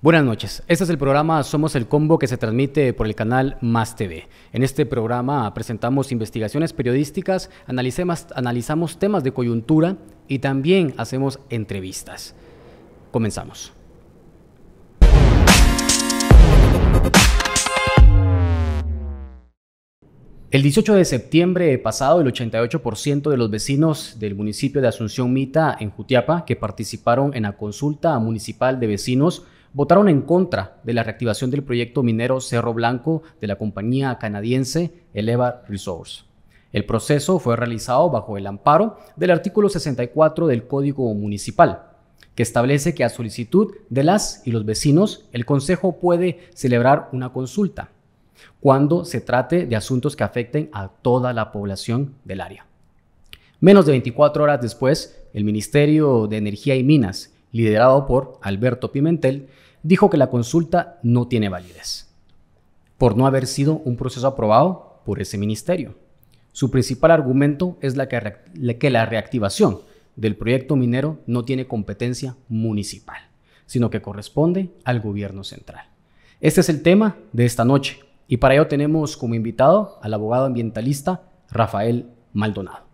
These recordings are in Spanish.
Buenas noches, este es el programa Somos el Combo que se transmite por el canal Más TV. En este programa presentamos investigaciones periodísticas, analizamos temas de coyuntura y también hacemos entrevistas. Comenzamos. El 18 de septiembre pasado, el 88% de los vecinos del municipio de Asunción Mita, en Jutiapa, que participaron en la consulta municipal de vecinos, votaron en contra de la reactivación del proyecto minero Cerro Blanco de la compañía canadiense Eleva Resources. El proceso fue realizado bajo el amparo del artículo 64 del Código Municipal, que establece que a solicitud de las y los vecinos, el Consejo puede celebrar una consulta cuando se trate de asuntos que afecten a toda la población del área. Menos de 24 horas después, el Ministerio de Energía y Minas, liderado por Alberto Pimentel, dijo que la consulta no tiene validez, por no haber sido un proceso aprobado por ese ministerio. Su principal argumento es que la reactivación del proyecto minero no tiene competencia municipal, sino que corresponde al gobierno central. Este es el tema de esta noche, y para ello tenemos como invitado al abogado ambientalista Rafael Maldonado.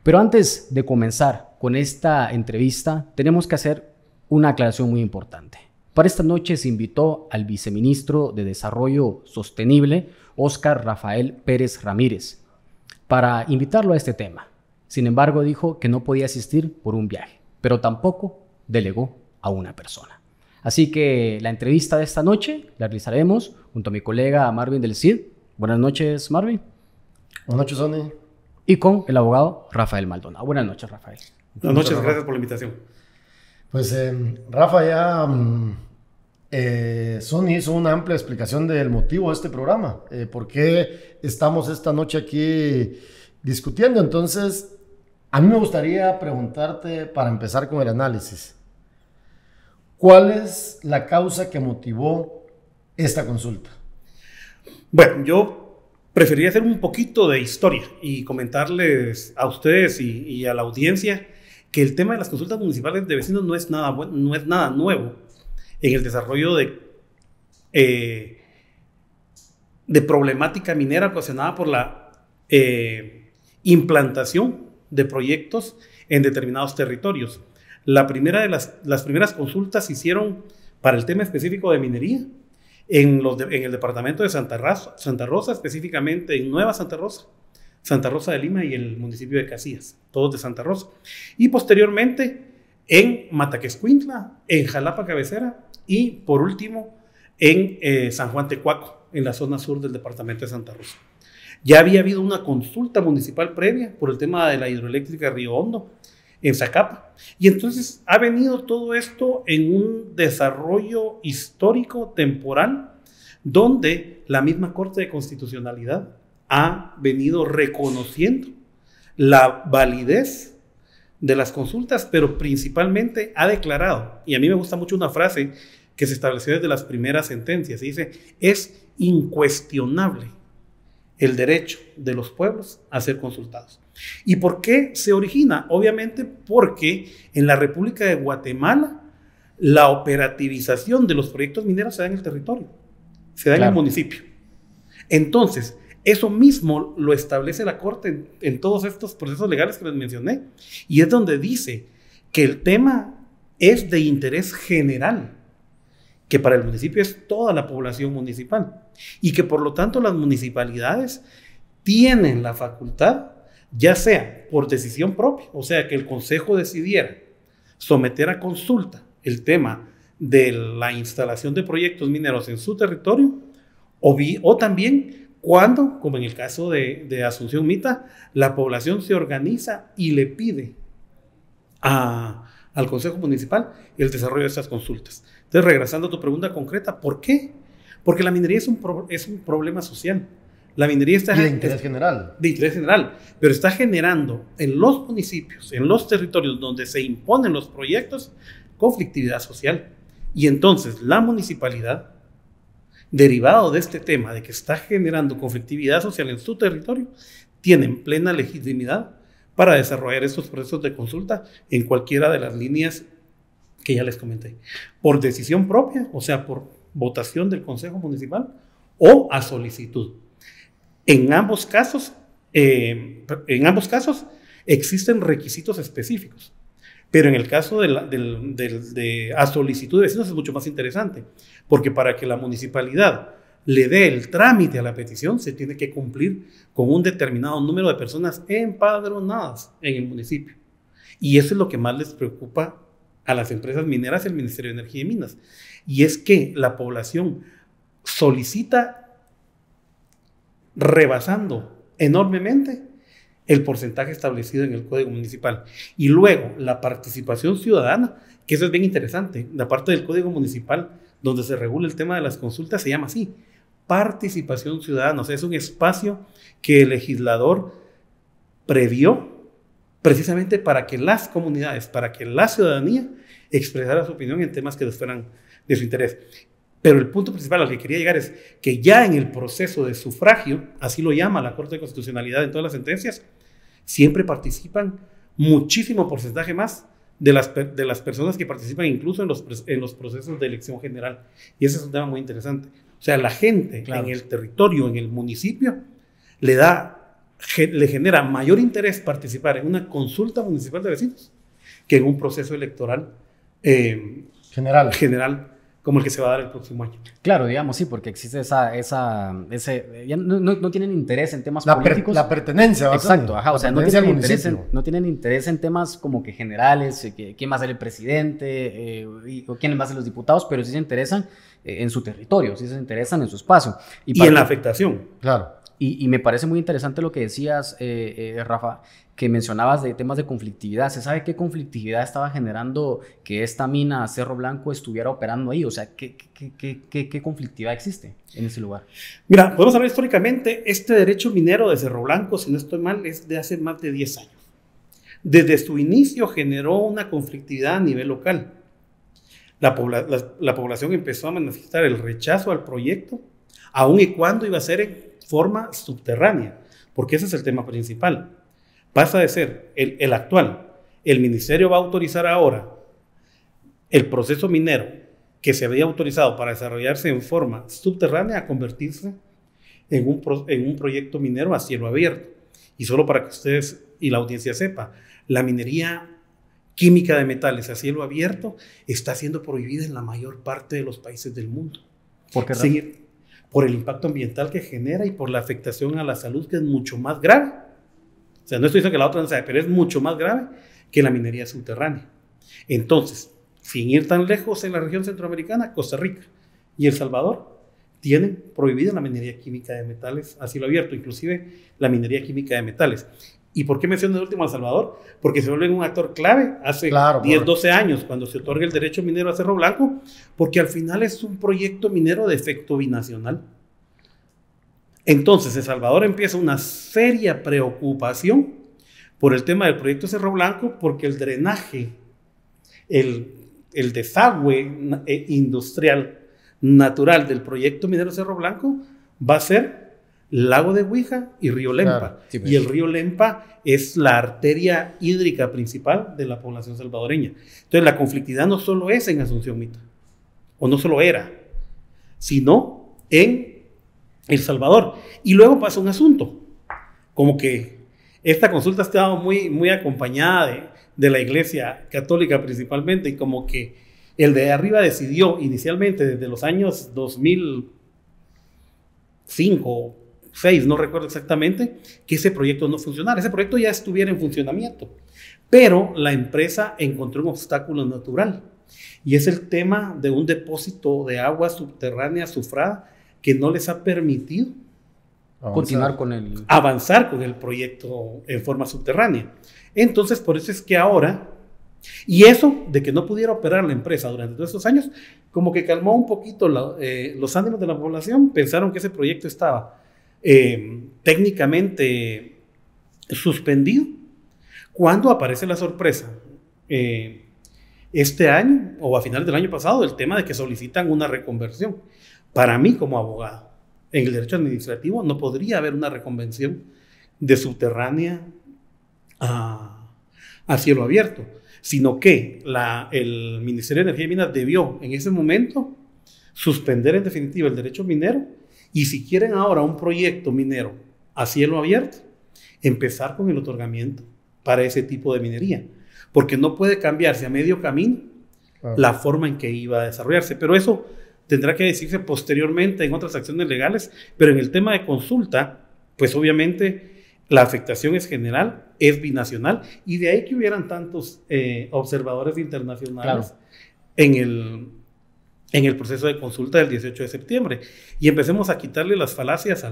Pero antes de comenzar con esta entrevista, tenemos que hacer una aclaración muy importante. Para esta noche se invitó al viceministro de Desarrollo Sostenible, Óscar Rafael Pérez Ramírez, para invitarlo a este tema. Sin embargo, dijo que no podía asistir por un viaje, pero tampoco delegó a una persona. Así que la entrevista de esta noche la realizaremos junto a mi colega Marvin del Cid. Buenas noches, Marvin. Buenas noches, Sonny. Y con el abogado Rafael Maldonado. Buenas noches, Rafael. Buenas noches, gracias por la invitación. Pues Rafa, ya Sonny hizo una amplia explicación del motivo de este programa, por qué estamos esta noche aquí discutiendo. Entonces, a mí me gustaría preguntarte, para empezar con el análisis, ¿cuál es la causa que motivó esta consulta? Bueno, yo preferiría hacer un poquito de historia y comentarles a ustedes y a la audiencia que el tema de las consultas municipales de vecinos no es nada nuevo en el desarrollo de problemática minera ocasionada por la implantación de proyectos en determinados territorios. La primera de las primeras consultas se hicieron para el tema específico de minería en el departamento de Santa Rosa, específicamente en Nueva Santa Rosa de Lima y el municipio de Casillas, todos de Santa Rosa. Y posteriormente en Mataquescuintla, en Jalapa Cabecera y por último en San Juan Tecuaco, en la zona sur del departamento de Santa Rosa. Ya había habido una consulta municipal previa por el tema de la hidroeléctrica Río Hondo en Zacapa. Y entonces ha venido todo esto en un desarrollo histórico temporal donde la misma Corte de Constitucionalidad ha venido reconociendo la validez de las consultas, pero principalmente ha declarado, y a mí me gusta mucho una frase que se estableció desde las primeras sentencias, dice, es incuestionable el derecho de los pueblos a ser consultados. ¿Y por qué se origina? Obviamente porque en la República de Guatemala la operativización de los proyectos mineros se da en el territorio, se da en el municipio. Entonces, eso mismo lo establece la Corte en todos estos procesos legales que les mencioné, y es donde dice que el tema es de interés general, que para el municipio es toda la población municipal, y que por lo tanto las municipalidades tienen la facultad, ya sea por decisión propia, o sea que el Consejo decidiera someter a consulta el tema de la instalación de proyectos mineros en su territorio, o también cuando, como en el caso de Asunción Mita, la población se organiza y le pide al Consejo Municipal el desarrollo de estas consultas. Entonces, regresando a tu pregunta concreta, ¿por qué? Porque la minería es un problema social. La minería está de interés general. De interés general, pero está generando en los municipios, en los territorios donde se imponen los proyectos, conflictividad social. Y entonces la municipalidad, derivado de este tema de que está generando conflictividad social en su territorio, tienen plena legitimidad para desarrollar estos procesos de consulta en cualquiera de las líneas que ya les comenté. Por decisión propia, o sea, por votación del Consejo Municipal o a solicitud. En ambos casos existen requisitos específicos, pero en el caso de a solicitud de vecinos es mucho más interesante, porque para que la municipalidad le dé el trámite a la petición, se tiene que cumplir con un determinado número de personas empadronadas en el municipio. Y eso es lo que más les preocupa a las empresas mineras y al Ministerio de Energía y Minas. Y es que la población solicita rebasando enormemente el porcentaje establecido en el Código Municipal. Y luego la participación ciudadana, que eso es bien interesante, la parte del Código Municipal donde se regula el tema de las consultas se llama así, participación ciudadana. O sea, es un espacio que el legislador previó precisamente para que las comunidades, para que la ciudadanía expresara su opinión en temas que les fueran de su interés. Pero el punto principal al que quería llegar es que ya en el proceso de sufragio, así lo llama la Corte de Constitucionalidad en todas las sentencias, siempre participan muchísimo porcentaje más de las personas que participan incluso en los procesos de elección general. Y ese es un tema muy interesante. O sea, la gente en el territorio, en el municipio, le genera mayor interés participar en una consulta municipal de vecinos que en un proceso electoral general como el que se va a dar el próximo año. Claro, digamos, sí, porque existe ya no tienen interés en temas políticos. La pertenencia. Exacto, ajá, o sea, no tienen interés en temas como que generales, quién va a ser el presidente, o quién va a ser los diputados, pero sí se interesan en su territorio, sí se interesan en su espacio. Y en la afectación. Claro. Y me parece muy interesante lo que decías, Rafa, que mencionabas de temas de conflictividad. ¿Se sabe qué conflictividad estaba generando que esta mina Cerro Blanco estuviera operando ahí? O sea, ¿qué conflictividad existe en ese lugar? Mira, podemos hablar históricamente, este derecho minero de Cerro Blanco, si no estoy mal, es de hace más de 10 años. Desde su inicio generó una conflictividad a nivel local. La población empezó a manifestar el rechazo al proyecto, aun y cuando iba a ser en forma subterránea, porque ese es el tema principal. Pasa de ser el actual. El ministerio va a autorizar ahora el proceso minero que se había autorizado para desarrollarse en forma subterránea a convertirse en un proyecto minero a cielo abierto. Y solo para que ustedes y la audiencia sepa, la minería química de metales a cielo abierto está siendo prohibida en la mayor parte de los países del mundo. ¿Por qué razón? Por el impacto ambiental que genera y por la afectación a la salud, que es mucho más grave. O sea, no estoy diciendo que la otra no sea, pero es mucho más grave que la minería subterránea. Entonces, sin ir tan lejos, en la región centroamericana, Costa Rica y El Salvador tienen prohibida la minería química de metales a cielo abierto, inclusive la minería química de metales. ¿Y por qué menciono de último a El Salvador? Porque se vuelve un actor clave hace 10, 12 años, cuando se otorga el derecho minero a Cerro Blanco, porque al final es un proyecto minero de efecto binacional. Entonces, El Salvador empieza una seria preocupación por el tema del proyecto Cerro Blanco, porque el drenaje, el desagüe industrial natural del proyecto minero Cerro Blanco va a ser Lago de Huija y Río Lempa. Claro, sí, pues. Y el río Lempa es la arteria hídrica principal de la población salvadoreña. Entonces, la conflictividad no solo es en Asunción Mita, o no solo era, sino en El Salvador. Y luego pasa un asunto, como que esta consulta ha estado muy acompañada de la Iglesia Católica principalmente, y como que el de arriba decidió inicialmente desde los años 2005, 2006, no recuerdo exactamente, que ese proyecto no funcionara. Ese proyecto ya estuviera en funcionamiento, pero la empresa encontró un obstáculo natural, y es el tema de un depósito de agua subterránea sufrada que no les ha permitido avanzar con el proyecto en forma subterránea. Entonces, por eso es que ahora, y eso de que no pudiera operar la empresa durante todos estos años, como que calmó un poquito los ánimos de la población. Pensaron que ese proyecto estaba técnicamente suspendido, cuando aparece la sorpresa este año o a finales del año pasado, el tema de que solicitan una reconversión. Para mí, como abogado, en el derecho administrativo no podría haber una reconversión de subterránea a cielo abierto, sino que el Ministerio de Energía y Minas debió en ese momento suspender en definitiva el derecho minero, y si quieren ahora un proyecto minero a cielo abierto, empezar con el otorgamiento para ese tipo de minería, porque no puede cambiarse a medio camino la forma en que iba a desarrollarse, pero eso tendrá que decirse posteriormente en otras acciones legales. Pero en el tema de consulta, pues obviamente la afectación es general, es binacional, y de ahí que hubieran tantos observadores internacionales en el proceso de consulta del 18 de septiembre. Y empecemos a quitarle las falacias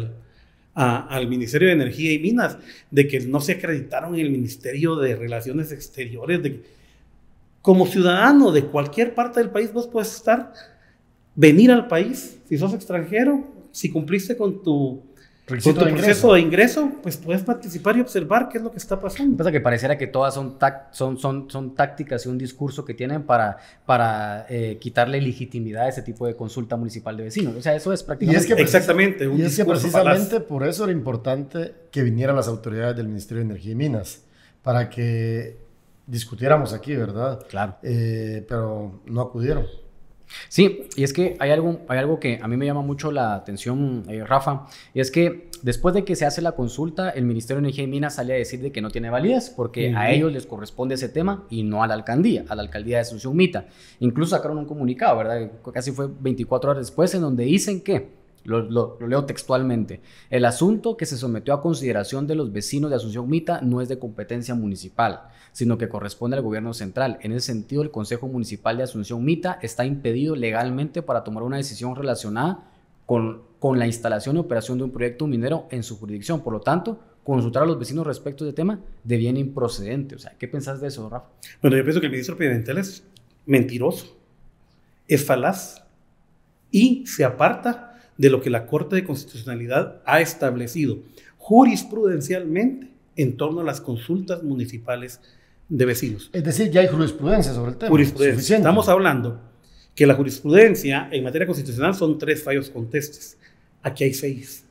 al Ministerio de Energía y Minas, de que no se acreditaron en el Ministerio de Relaciones Exteriores. Como ciudadano de cualquier parte del país, vos puedes venir al país, si sos extranjero, si cumpliste con tu proceso de ingreso, pues puedes participar y observar qué es lo que está pasando. Pasa que pareciera que todas son tácticas y un discurso que tienen para quitarle legitimidad a ese tipo de consulta municipal de vecinos. O sea, eso es prácticamente... Exactamente. Y es que precisamente por eso era importante que vinieran las autoridades del Ministerio de Energía y Minas, para que discutiéramos aquí, ¿verdad? Claro. Pero no acudieron. Sí, y es que hay algo que a mí me llama mucho la atención, Rafa, y es que después de que se hace la consulta, el Ministerio de Energía y Minas sale a decir de que no tiene validez, porque a ellos les corresponde ese tema y no a la alcaldía de Asunción Mita. Incluso sacaron un comunicado, ¿verdad? Casi fue 24 horas después, en donde dicen que, lo leo textualmente, el asunto que se sometió a consideración de los vecinos de Asunción Mita no es de competencia municipal, sino que corresponde al gobierno central. En ese sentido, el Consejo Municipal de Asunción Mita está impedido legalmente para tomar una decisión relacionada con la instalación y operación de un proyecto minero en su jurisdicción. Por lo tanto, consultar a los vecinos respecto de tema de bien improcedente. O sea, ¿qué pensás de eso, Rafa? Bueno, yo pienso que el ministro Pimentel es mentiroso, es falaz y se aparta de lo que la Corte de Constitucionalidad ha establecido jurisprudencialmente en torno a las consultas municipales de vecinos. Es decir, ya hay jurisprudencia sobre el tema. Jurisprudencia. Estamos hablando que la jurisprudencia en materia constitucional son 3 fallos contestes. Aquí hay 6.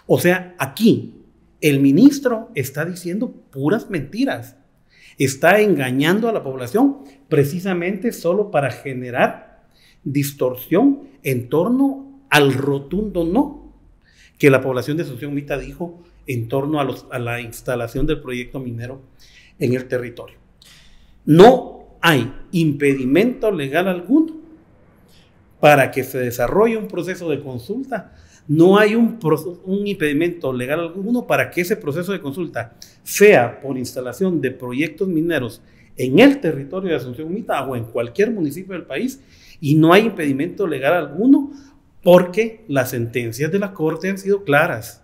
O sea, aquí el ministro está diciendo puras mentiras. Está engañando a la población precisamente solo para generar distorsión en torno al rotundo no que la población de Asunción Mita dijo en torno a la instalación del proyecto minero en el territorio. No hay impedimento legal alguno para que se desarrolle un proceso de consulta. No hay un impedimento legal alguno para que ese proceso de consulta sea por instalación de proyectos mineros en el territorio de Asunción Mita o en cualquier municipio del país, y no hay impedimento legal alguno porque las sentencias de la Corte han sido claras.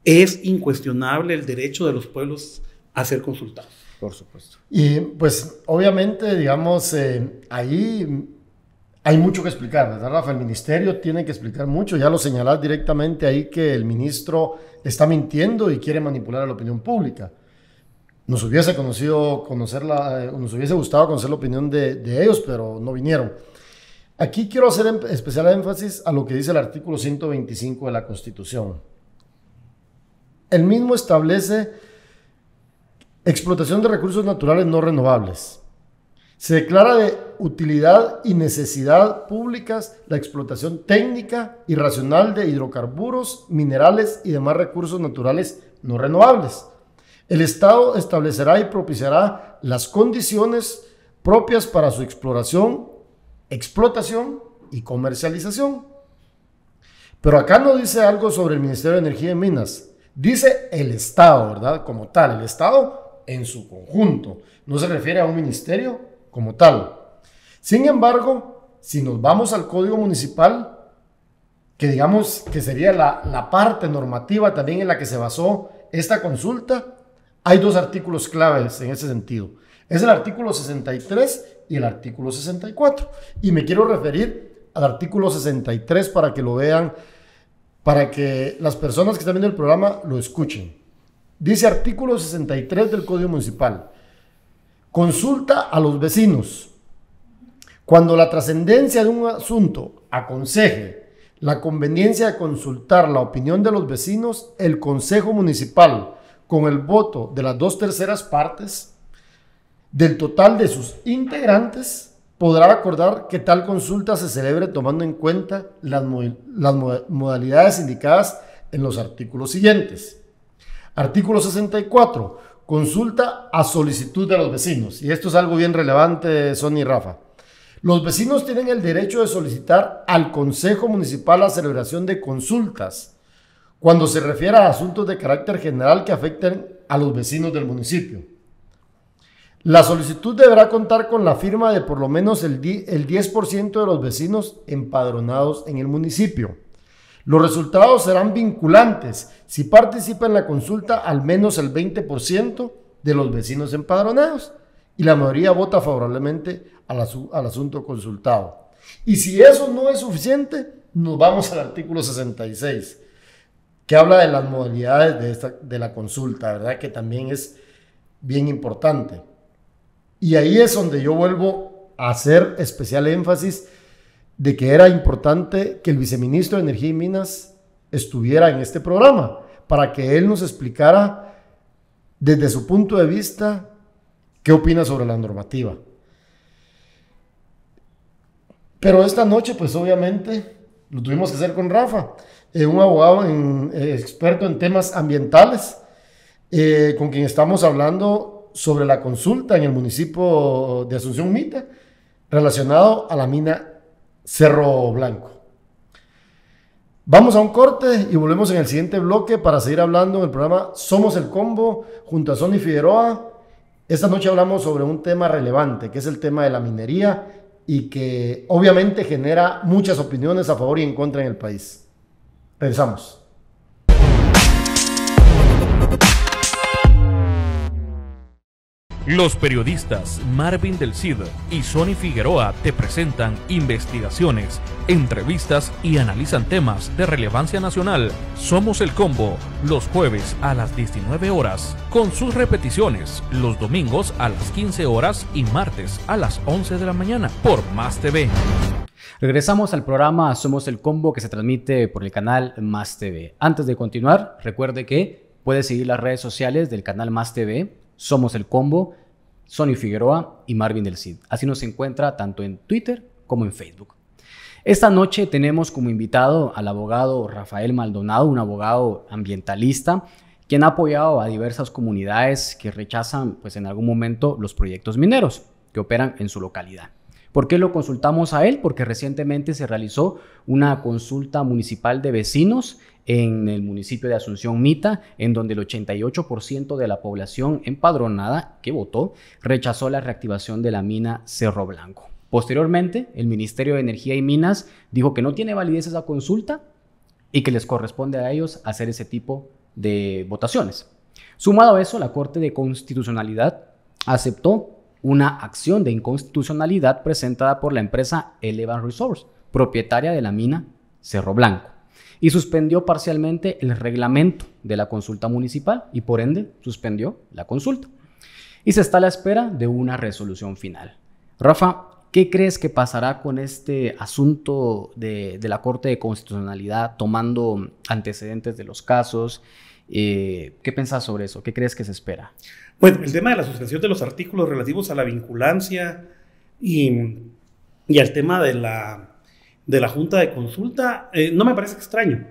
Es incuestionable el derecho de los pueblos a ser consultados. Por supuesto. Y pues obviamente, digamos, ahí hay mucho que explicar, ¿verdad, Rafa? El ministerio tiene que explicar mucho. Ya lo señalás directamente ahí que el ministro está mintiendo y quiere manipular a la opinión pública. Nos hubiese gustado conocer la opinión de ellos, pero no vinieron. Aquí quiero hacer especial énfasis a lo que dice el artículo 125 de la Constitución. El mismo establece explotación de recursos naturales no renovables. Se declara de utilidad y necesidad públicas la explotación técnica y racional de hidrocarburos, minerales y demás recursos naturales no renovables. El Estado establecerá y propiciará las condiciones propias para su exploración, explotación y comercialización. Pero acá no dice algo sobre el Ministerio de Energía y Minas. Dice el Estado, ¿verdad? Como tal, el Estado en su conjunto. No se refiere a un ministerio como tal. Sin embargo, si nos vamos al Código Municipal, que digamos que sería la parte normativa también en la que se basó esta consulta, hay 2 artículos claves en ese sentido. Es el artículo 63 y el artículo 64. Y me quiero referir al artículo 63 para que lo vean para que las personas que están viendo el programa lo escuchen. Dice artículo 63 del Código Municipal. Consulta a los vecinos. Cuando la trascendencia de un asunto aconseje la conveniencia de consultar la opinión de los vecinos, el Consejo Municipal, con el voto de las 2/3 partes del total de sus integrantes, podrá acordar que tal consulta se celebre tomando en cuenta las modalidades indicadas en los artículos siguientes. Artículo 64. Consulta a solicitud de los vecinos. Y esto es algo bien relevante, Sonia y Rafa. Los vecinos tienen el derecho de solicitar al Consejo Municipal la celebración de consultas cuando se refiere a asuntos de carácter general que afecten a los vecinos del municipio. La solicitud deberá contar con la firma de por lo menos el 10% de los vecinos empadronados en el municipio. Los resultados serán vinculantes si participa en la consulta al menos el 20% de los vecinos empadronados y la mayoría vota favorablemente al asunto consultado. Y si eso no es suficiente, nos vamos al artículo 66, que habla de las modalidades de la consulta, ¿verdad? Que también es bien importante. Y ahí es donde yo vuelvo a hacer especial énfasis de que era importante que el viceministro de Energía y Minas estuviera en este programa para que él nos explicara desde su punto de vista qué opina sobre la normativa. Pero esta noche, pues obviamente, lo tuvimos que hacer con Rafa, un abogado experto en temas ambientales, con quien estamos hablando sobre la consulta en el municipio de Asunción Mita, relacionado a la mina Cerro Blanco. Vamos a un corte y volvemos en el siguiente bloque para seguir hablando en el programa Somos el Combo junto a Sonny Figueroa. Esta noche hablamos sobre un tema relevante, que es el tema de la minería y que obviamente genera muchas opiniones a favor y en contra en el país. Regresamos. Los periodistas Marvin del Cid y Sonny Figueroa te presentan investigaciones, entrevistas y analizan temas de relevancia nacional. Somos el Combo, los jueves a las 19 horas, con sus repeticiones los domingos a las 15 horas y martes a las 11 de la mañana por Más TV. Regresamos al programa Somos el Combo, que se transmite por el canal Más TV. Antes de continuar, recuerde que puede seguir las redes sociales del canal Más TV, Somos el Combo, Sonny Figueroa y Marvin del Cid. Así nos encuentra tanto en Twitter como en Facebook. Esta noche tenemos como invitado al abogado Rafael Maldonado, un abogado ambientalista, quien ha apoyado a diversas comunidades que rechazan, pues, en algún momento los proyectos mineros que operan en su localidad. ¿Por qué lo consultamos a él? Porque recientemente se realizó una consulta municipal de vecinos en el municipio de Asunción Mita, en donde el 88% de la población empadronada que votó rechazó la reactivación de la mina Cerro Blanco. Posteriormente, el Ministerio de Energía y Minas dijo que no tiene validez esa consulta y que les corresponde a ellos hacer ese tipo de votaciones. Sumado a eso, la Corte de Constitucionalidad aceptó una acción de inconstitucionalidad presentada por la empresa Elevan Resource, propietaria de la mina Cerro Blanco, y suspendió parcialmente el reglamento de la consulta municipal y por ende suspendió la consulta. Y se está a la espera de una resolución final. Rafa, ¿qué crees que pasará con este asunto de la Corte de Constitucionalidad tomando antecedentes de los casos? ¿Qué piensas sobre eso? ¿Qué crees que se espera? Bueno, el tema de la suspensión de los artículos relativos a la vinculancia y al tema de la Junta de Consulta no me parece extraño.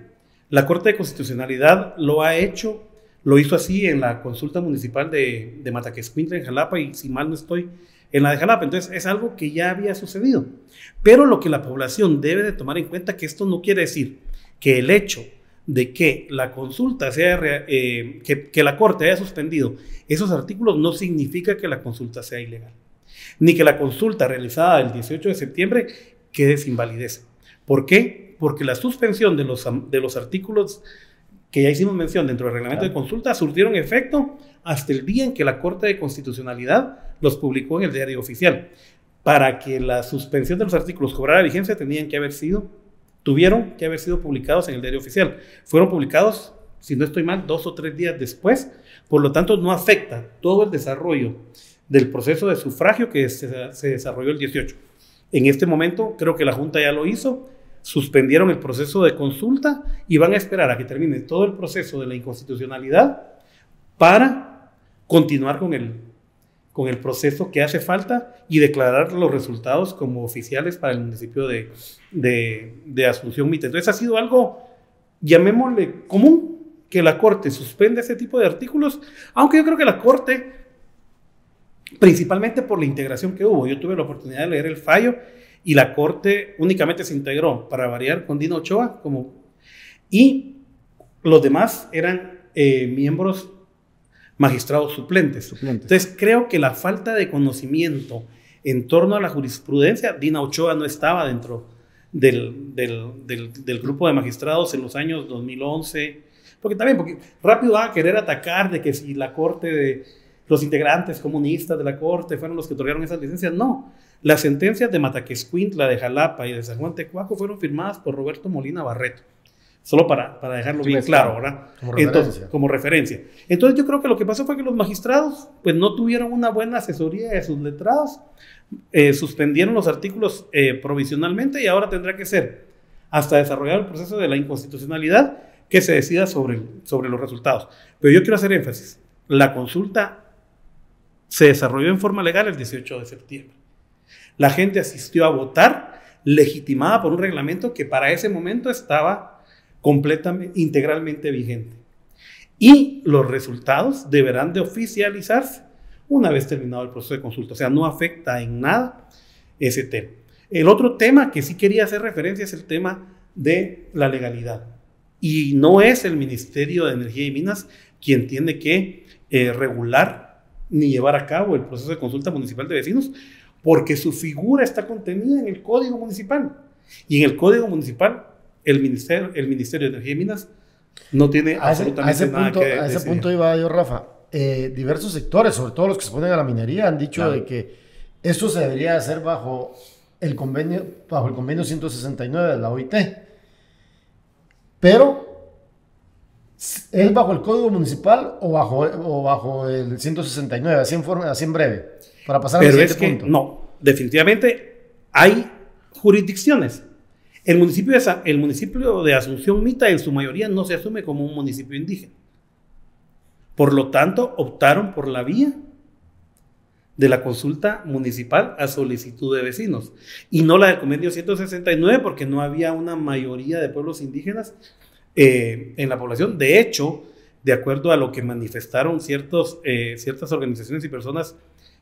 La Corte de Constitucionalidad lo ha hecho, lo hizo así en la consulta municipal de Mataquescuintla en Jalapa y, si mal no estoy, en la de Jalapa. Entonces es algo que ya había sucedido. Pero lo que la población debe de tomar en cuenta, que esto no quiere decir que el hecho de que la consulta sea, que la Corte haya suspendido esos artículos no significa que la consulta sea ilegal, ni que la consulta realizada el 18 de septiembre quede sin validez. ¿Por qué? Porque la suspensión de los artículos que ya hicimos mención dentro del reglamento de consulta surtieron efecto hasta el día en que la Corte de Constitucionalidad los publicó en el Diario Oficial. Para que la suspensión de los artículos cobrara vigencia tenían que haber sido tuvieron que haber sido publicados en el diario oficial. Fueron publicados, si no estoy mal, 2 o 3 días después, por lo tanto no afecta todo el desarrollo del proceso de sufragio que se desarrolló el 18. En este momento creo que la Junta ya lo hizo, suspendieron el proceso de consulta y van a esperar a que termine todo el proceso de la inconstitucionalidad para continuar con el proceso que hace falta y declarar los resultados como oficiales para el municipio de Asunción Mita. Entonces ha sido algo, llamémosle común, que la Corte suspende ese tipo de artículos, aunque yo creo que la Corte, principalmente por la integración que hubo, yo tuve la oportunidad de leer el fallo y la Corte únicamente se integró, para variar, con Dina Ochoa, y los demás eran miembros magistrados suplentes. Entonces creo que la falta de conocimiento en torno a la jurisprudencia, Dina Ochoa no estaba dentro del grupo de magistrados en los años 2011, porque rápido van a querer atacar de que si la Corte de los integrantes comunistas de la Corte fueron los que otorgaron esas licencias. No, las sentencias de Mataquescuintla, de Jalapa y de San Juan Tecuaco fueron firmadas por Roberto Molina Barreto. Solo para dejarlo bien claro, ¿verdad? Como referencia. Entonces yo creo que lo que pasó fue que los magistrados pues no tuvieron una buena asesoría de sus letrados, suspendieron los artículos provisionalmente y ahora tendrá que ser hasta desarrollar el proceso de la inconstitucionalidad que se decida sobre los resultados. Pero yo quiero hacer énfasis, la consulta se desarrolló en forma legal el 18 de septiembre. La gente asistió a votar legitimada por un reglamento que para ese momento estaba completamente, integralmente vigente. Y los resultados deberán de oficializarse una vez terminado el proceso de consulta. O sea, no afecta en nada ese tema. El otro tema que sí quería hacer referencia es el tema de la legalidad. Y no es el Ministerio de Energía y Minas quien tiene que regular ni llevar a cabo el proceso de consulta municipal de vecinos, porque su figura está contenida en el Código Municipal. Y en el Código Municipal, el Ministerio de Energía y Minas no tiene absolutamente nada que decir. A ese punto iba yo, Rafa. Diversos sectores, sobre todo los que se ponen a la minería, han dicho de que esto se debería hacer bajo el convenio 169 de la OIT. Pero ¿es bajo el Código Municipal o bajo el 169? Así en breve, para pasar al siguiente punto. No, definitivamente hay jurisdicciones. El municipio de Asunción Mita en su mayoría no se asume como un municipio indígena. Por lo tanto, optaron por la vía de la consulta municipal a solicitud de vecinos y no la del convenio 169 porque no había una mayoría de pueblos indígenas en la población. De hecho, de acuerdo a lo que manifestaron ciertas organizaciones y personas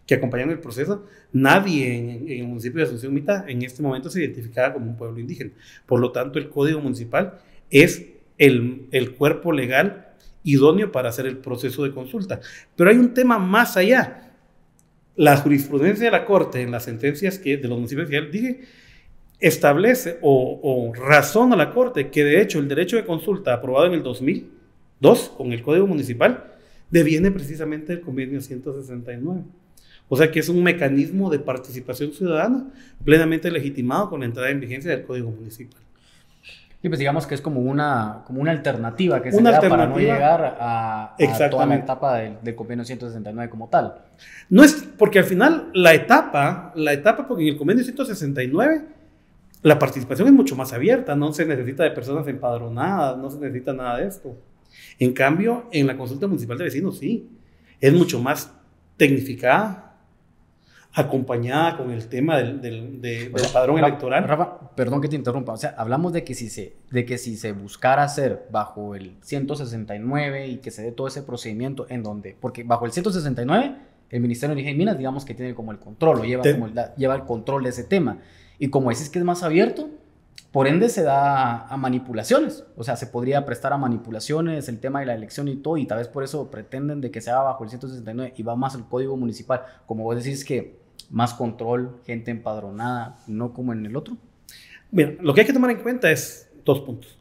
que acompañan el proceso, nadie en el municipio de Asunción Mita en este momento se identificaba como un pueblo indígena. Por lo tanto, el Código Municipal es el cuerpo legal idóneo para hacer el proceso de consulta. Pero hay un tema más allá. La jurisprudencia de la Corte en las sentencias de los municipios que ya dije, establece o razona a la Corte que de hecho el derecho de consulta aprobado en el 2002 con el Código Municipal deviene precisamente del convenio 169. O sea que es un mecanismo de participación ciudadana plenamente legitimado con la entrada en vigencia del Código Municipal. Y pues digamos que es como una alternativa que se da para no llegar a toda la etapa del convenio 169 como tal. No es porque al final la etapa porque en el convenio 169 la participación es mucho más abierta, no se necesita de personas empadronadas, no se necesita nada de esto. En cambio, en la consulta municipal de vecinos sí, es mucho más tecnificada, acompañada con el tema del padrón electoral. Rafa, perdón que te interrumpa, o sea, hablamos de que si se buscara hacer bajo el 169 y que se dé todo ese procedimiento en donde, porque bajo el 169 el Ministerio de Energía y Minas digamos que tiene como el control, lleva el control de ese tema, y como dices que es más abierto, por ende se da a manipulaciones, o sea, se podría prestar a manipulaciones el tema de la elección y todo, y tal vez por eso pretenden de que sea bajo el 169 y va más el Código Municipal, como vos decís que más control, gente empadronada, no como en el otro. Mira, lo que hay que tomar en cuenta es 2 puntos.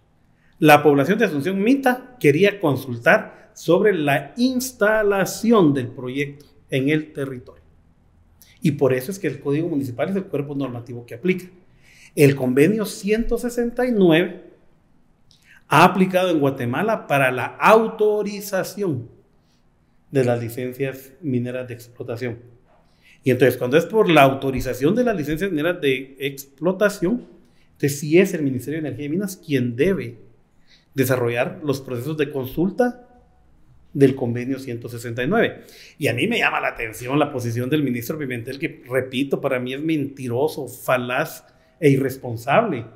La población de Asunción Mita quería consultar sobre la instalación del proyecto en el territorio. Y por eso es que el Código Municipal es el cuerpo normativo que aplica. El convenio 169 ha aplicado en Guatemala para la autorización de las licencias mineras de explotación. Y entonces, cuando es por la autorización de las licencias mineras de explotación, entonces sí es el Ministerio de Energía y Minas quien debe desarrollar los procesos de consulta del convenio 169. Y a mí me llama la atención la posición del ministro Pimentel, que, repito, para mí es mentiroso, falaz e irresponsable.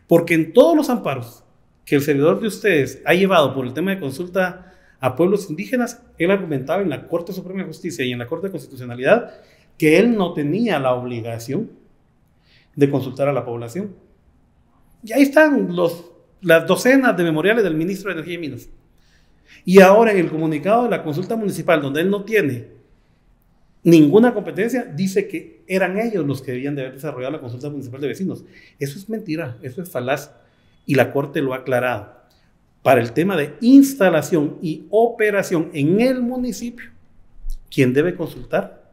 Porque en todos los amparos que el servidor de ustedes ha llevado por el tema de consulta a pueblos indígenas, él argumentaba en la Corte Suprema de Justicia y en la Corte de Constitucionalidad que él no tenía la obligación de consultar a la población. Y ahí están las docenas de memoriales del ministro de Energía y Minas. Y ahora en el comunicado de la consulta municipal, donde él no tiene ninguna competencia, dice que eran ellos los que debían de haber desarrollado la consulta municipal de vecinos. Eso es mentira, eso es falaz. Y la Corte lo ha aclarado. Para el tema de instalación y operación en el municipio, quien debe consultar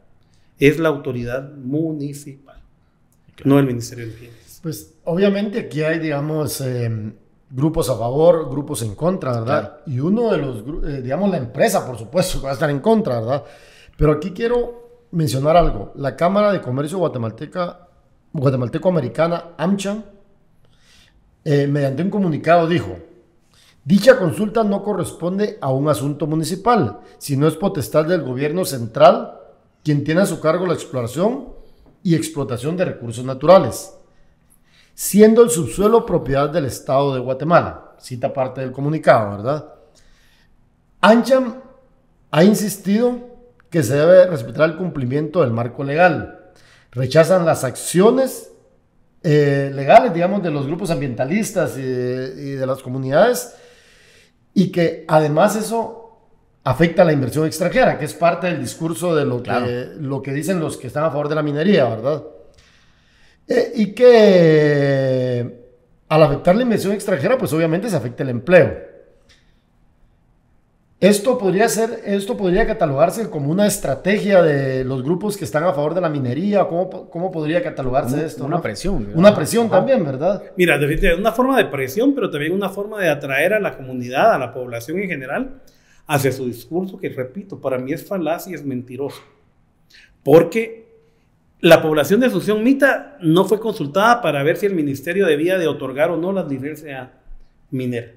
es la autoridad municipal, claro, no el Ministerio de Energía. Pues obviamente aquí hay, digamos, grupos a favor, grupos en contra, ¿verdad? Claro. Y uno de los, digamos, la empresa, por supuesto, va a estar en contra, ¿verdad? Pero aquí quiero mencionar algo. La Cámara de Comercio Guatemalteco-Americana, AmCham, mediante un comunicado dijo: dicha consulta no corresponde a un asunto municipal, sino es potestad del gobierno central, quien tiene a su cargo la exploración y explotación de recursos naturales, siendo el subsuelo propiedad del Estado de Guatemala. Cita parte del comunicado, ¿verdad? AmCham ha insistido que se debe respetar el cumplimiento del marco legal. Rechazan las acciones legales, digamos, de los grupos ambientalistas y de las comunidades, y que además eso afecta a la inversión extranjera, que es parte del discurso de lo que dicen los que están a favor de la minería, ¿verdad? Y que al afectar la inversión extranjera, pues obviamente se afecta el empleo. Esto podría catalogarse como una estrategia de los grupos que están a favor de la minería. ¿Cómo podría catalogarse esto? Una presión, ¿verdad? Una presión también, ¿verdad? Mira, definitivamente una forma de presión, pero también una forma de atraer a la comunidad, a la población en general, hacia su discurso, que, repito, para mí es falaz y es mentiroso. Porque la población de Asunción Mita no fue consultada para ver si el ministerio debía de otorgar o no la licencia minera.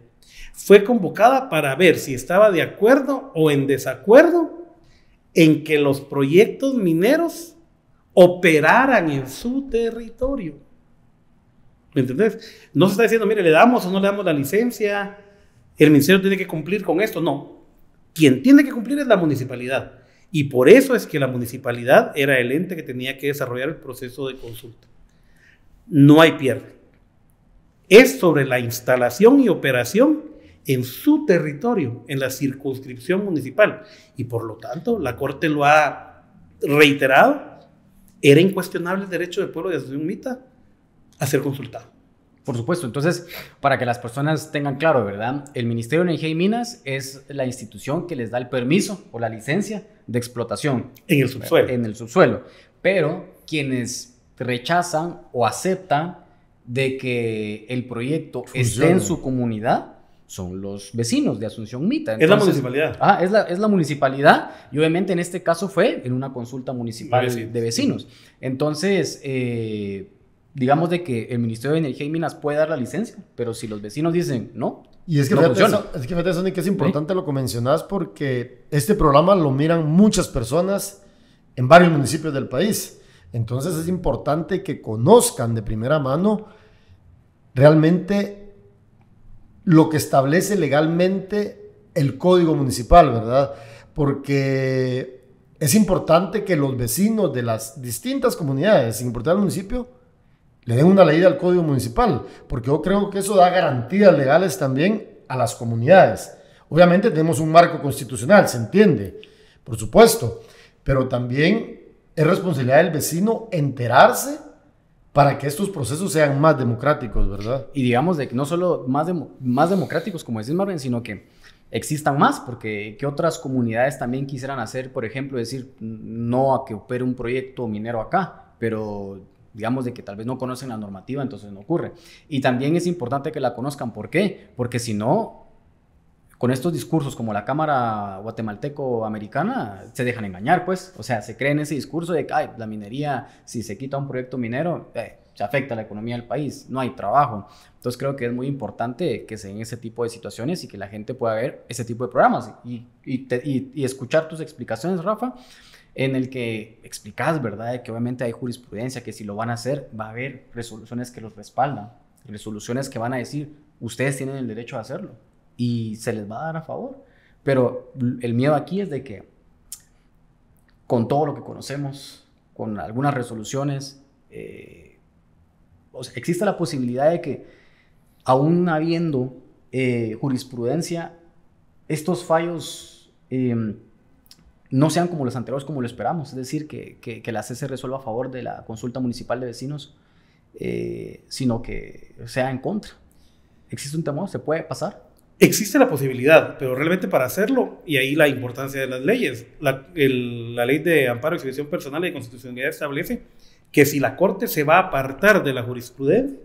Fue convocada para ver si estaba de acuerdo o en desacuerdo en que los proyectos mineros operaran en su territorio. ¿Me entendés? No se está diciendo, mire, le damos o no le damos la licencia, el ministerio tiene que cumplir con esto. No. Quien tiene que cumplir es la municipalidad. Y por eso es que la municipalidad era el ente que tenía que desarrollar el proceso de consulta. No hay pierde. Es sobre la instalación y operación en su territorio, en la circunscripción municipal. Y por lo tanto, la Corte lo ha reiterado, era incuestionable el derecho del pueblo de Asunción Mita a ser consultado. Por supuesto. Entonces, para que las personas tengan claro, ¿verdad? El Ministerio de Energía y Minas es la institución que les da el permiso o la licencia de explotación. En el subsuelo. En el subsuelo. Pero quienes rechazan o aceptan de que el proyecto esté en su comunidad son los vecinos de Asunción Mita. Entonces, es la municipalidad. Es la municipalidad, y obviamente en este caso fue en una consulta municipal de vecinos. Entonces, digamos de que el Ministerio de Energía y Minas puede dar la licencia, pero si los vecinos dicen no, y es que no funciona. Fíjate, Sonny, que es importante lo que mencionas, porque este programa lo miran muchas personas en varios municipios del país. Entonces es importante que conozcan de primera mano realmente lo que establece legalmente el Código Municipal, ¿verdad? Porque es importante que los vecinos de las distintas comunidades, sin importar el municipio, le den una leída al Código Municipal, porque yo creo que eso da garantías legales también a las comunidades. Obviamente tenemos un marco constitucional, se entiende, por supuesto, pero también es responsabilidad del vecino enterarse para que estos procesos sean más democráticos, ¿verdad? Y digamos de que no solo más democráticos, como decís, Marvin, sino que existan más, porque ¿qué otras comunidades también quisieran hacer, por ejemplo, decir no a que opere un proyecto minero acá, pero digamos de que tal vez no conocen la normativa, entonces no ocurre. Y también es importante que la conozcan. ¿Por qué? Porque si no, con estos discursos como la Cámara Guatemalteco-Americana, se dejan engañar, pues. O sea, se creen ese discurso de que la minería, si se quita un proyecto minero, se afecta a la economía del país, no hay trabajo. Entonces creo que es muy importante que se den ese tipo de situaciones y que la gente pueda ver ese tipo de programas y escuchar tus explicaciones, Rafa, en el que explicas, ¿verdad?, de que obviamente hay jurisprudencia, que si lo van a hacer, va a haber resoluciones que los respaldan, resoluciones que van a decir, ustedes tienen el derecho a hacerlo. Y se les va a dar a favor. Pero el miedo aquí es de que con todo lo que conocemos, con algunas resoluciones, o sea, existe la posibilidad de que aún habiendo jurisprudencia, estos fallos no sean como los anteriores, como lo esperamos. Es decir, que la C se resuelva a favor de la consulta municipal de vecinos, sino que sea en contra. ¿Existe un temor? ¿Se puede pasar? Existe la posibilidad, pero realmente para hacerlo, y ahí la importancia de las leyes, la ley de amparo, exhibición personal y de constitucionalidad establece que si la Corte se va a apartar de la jurisprudencia,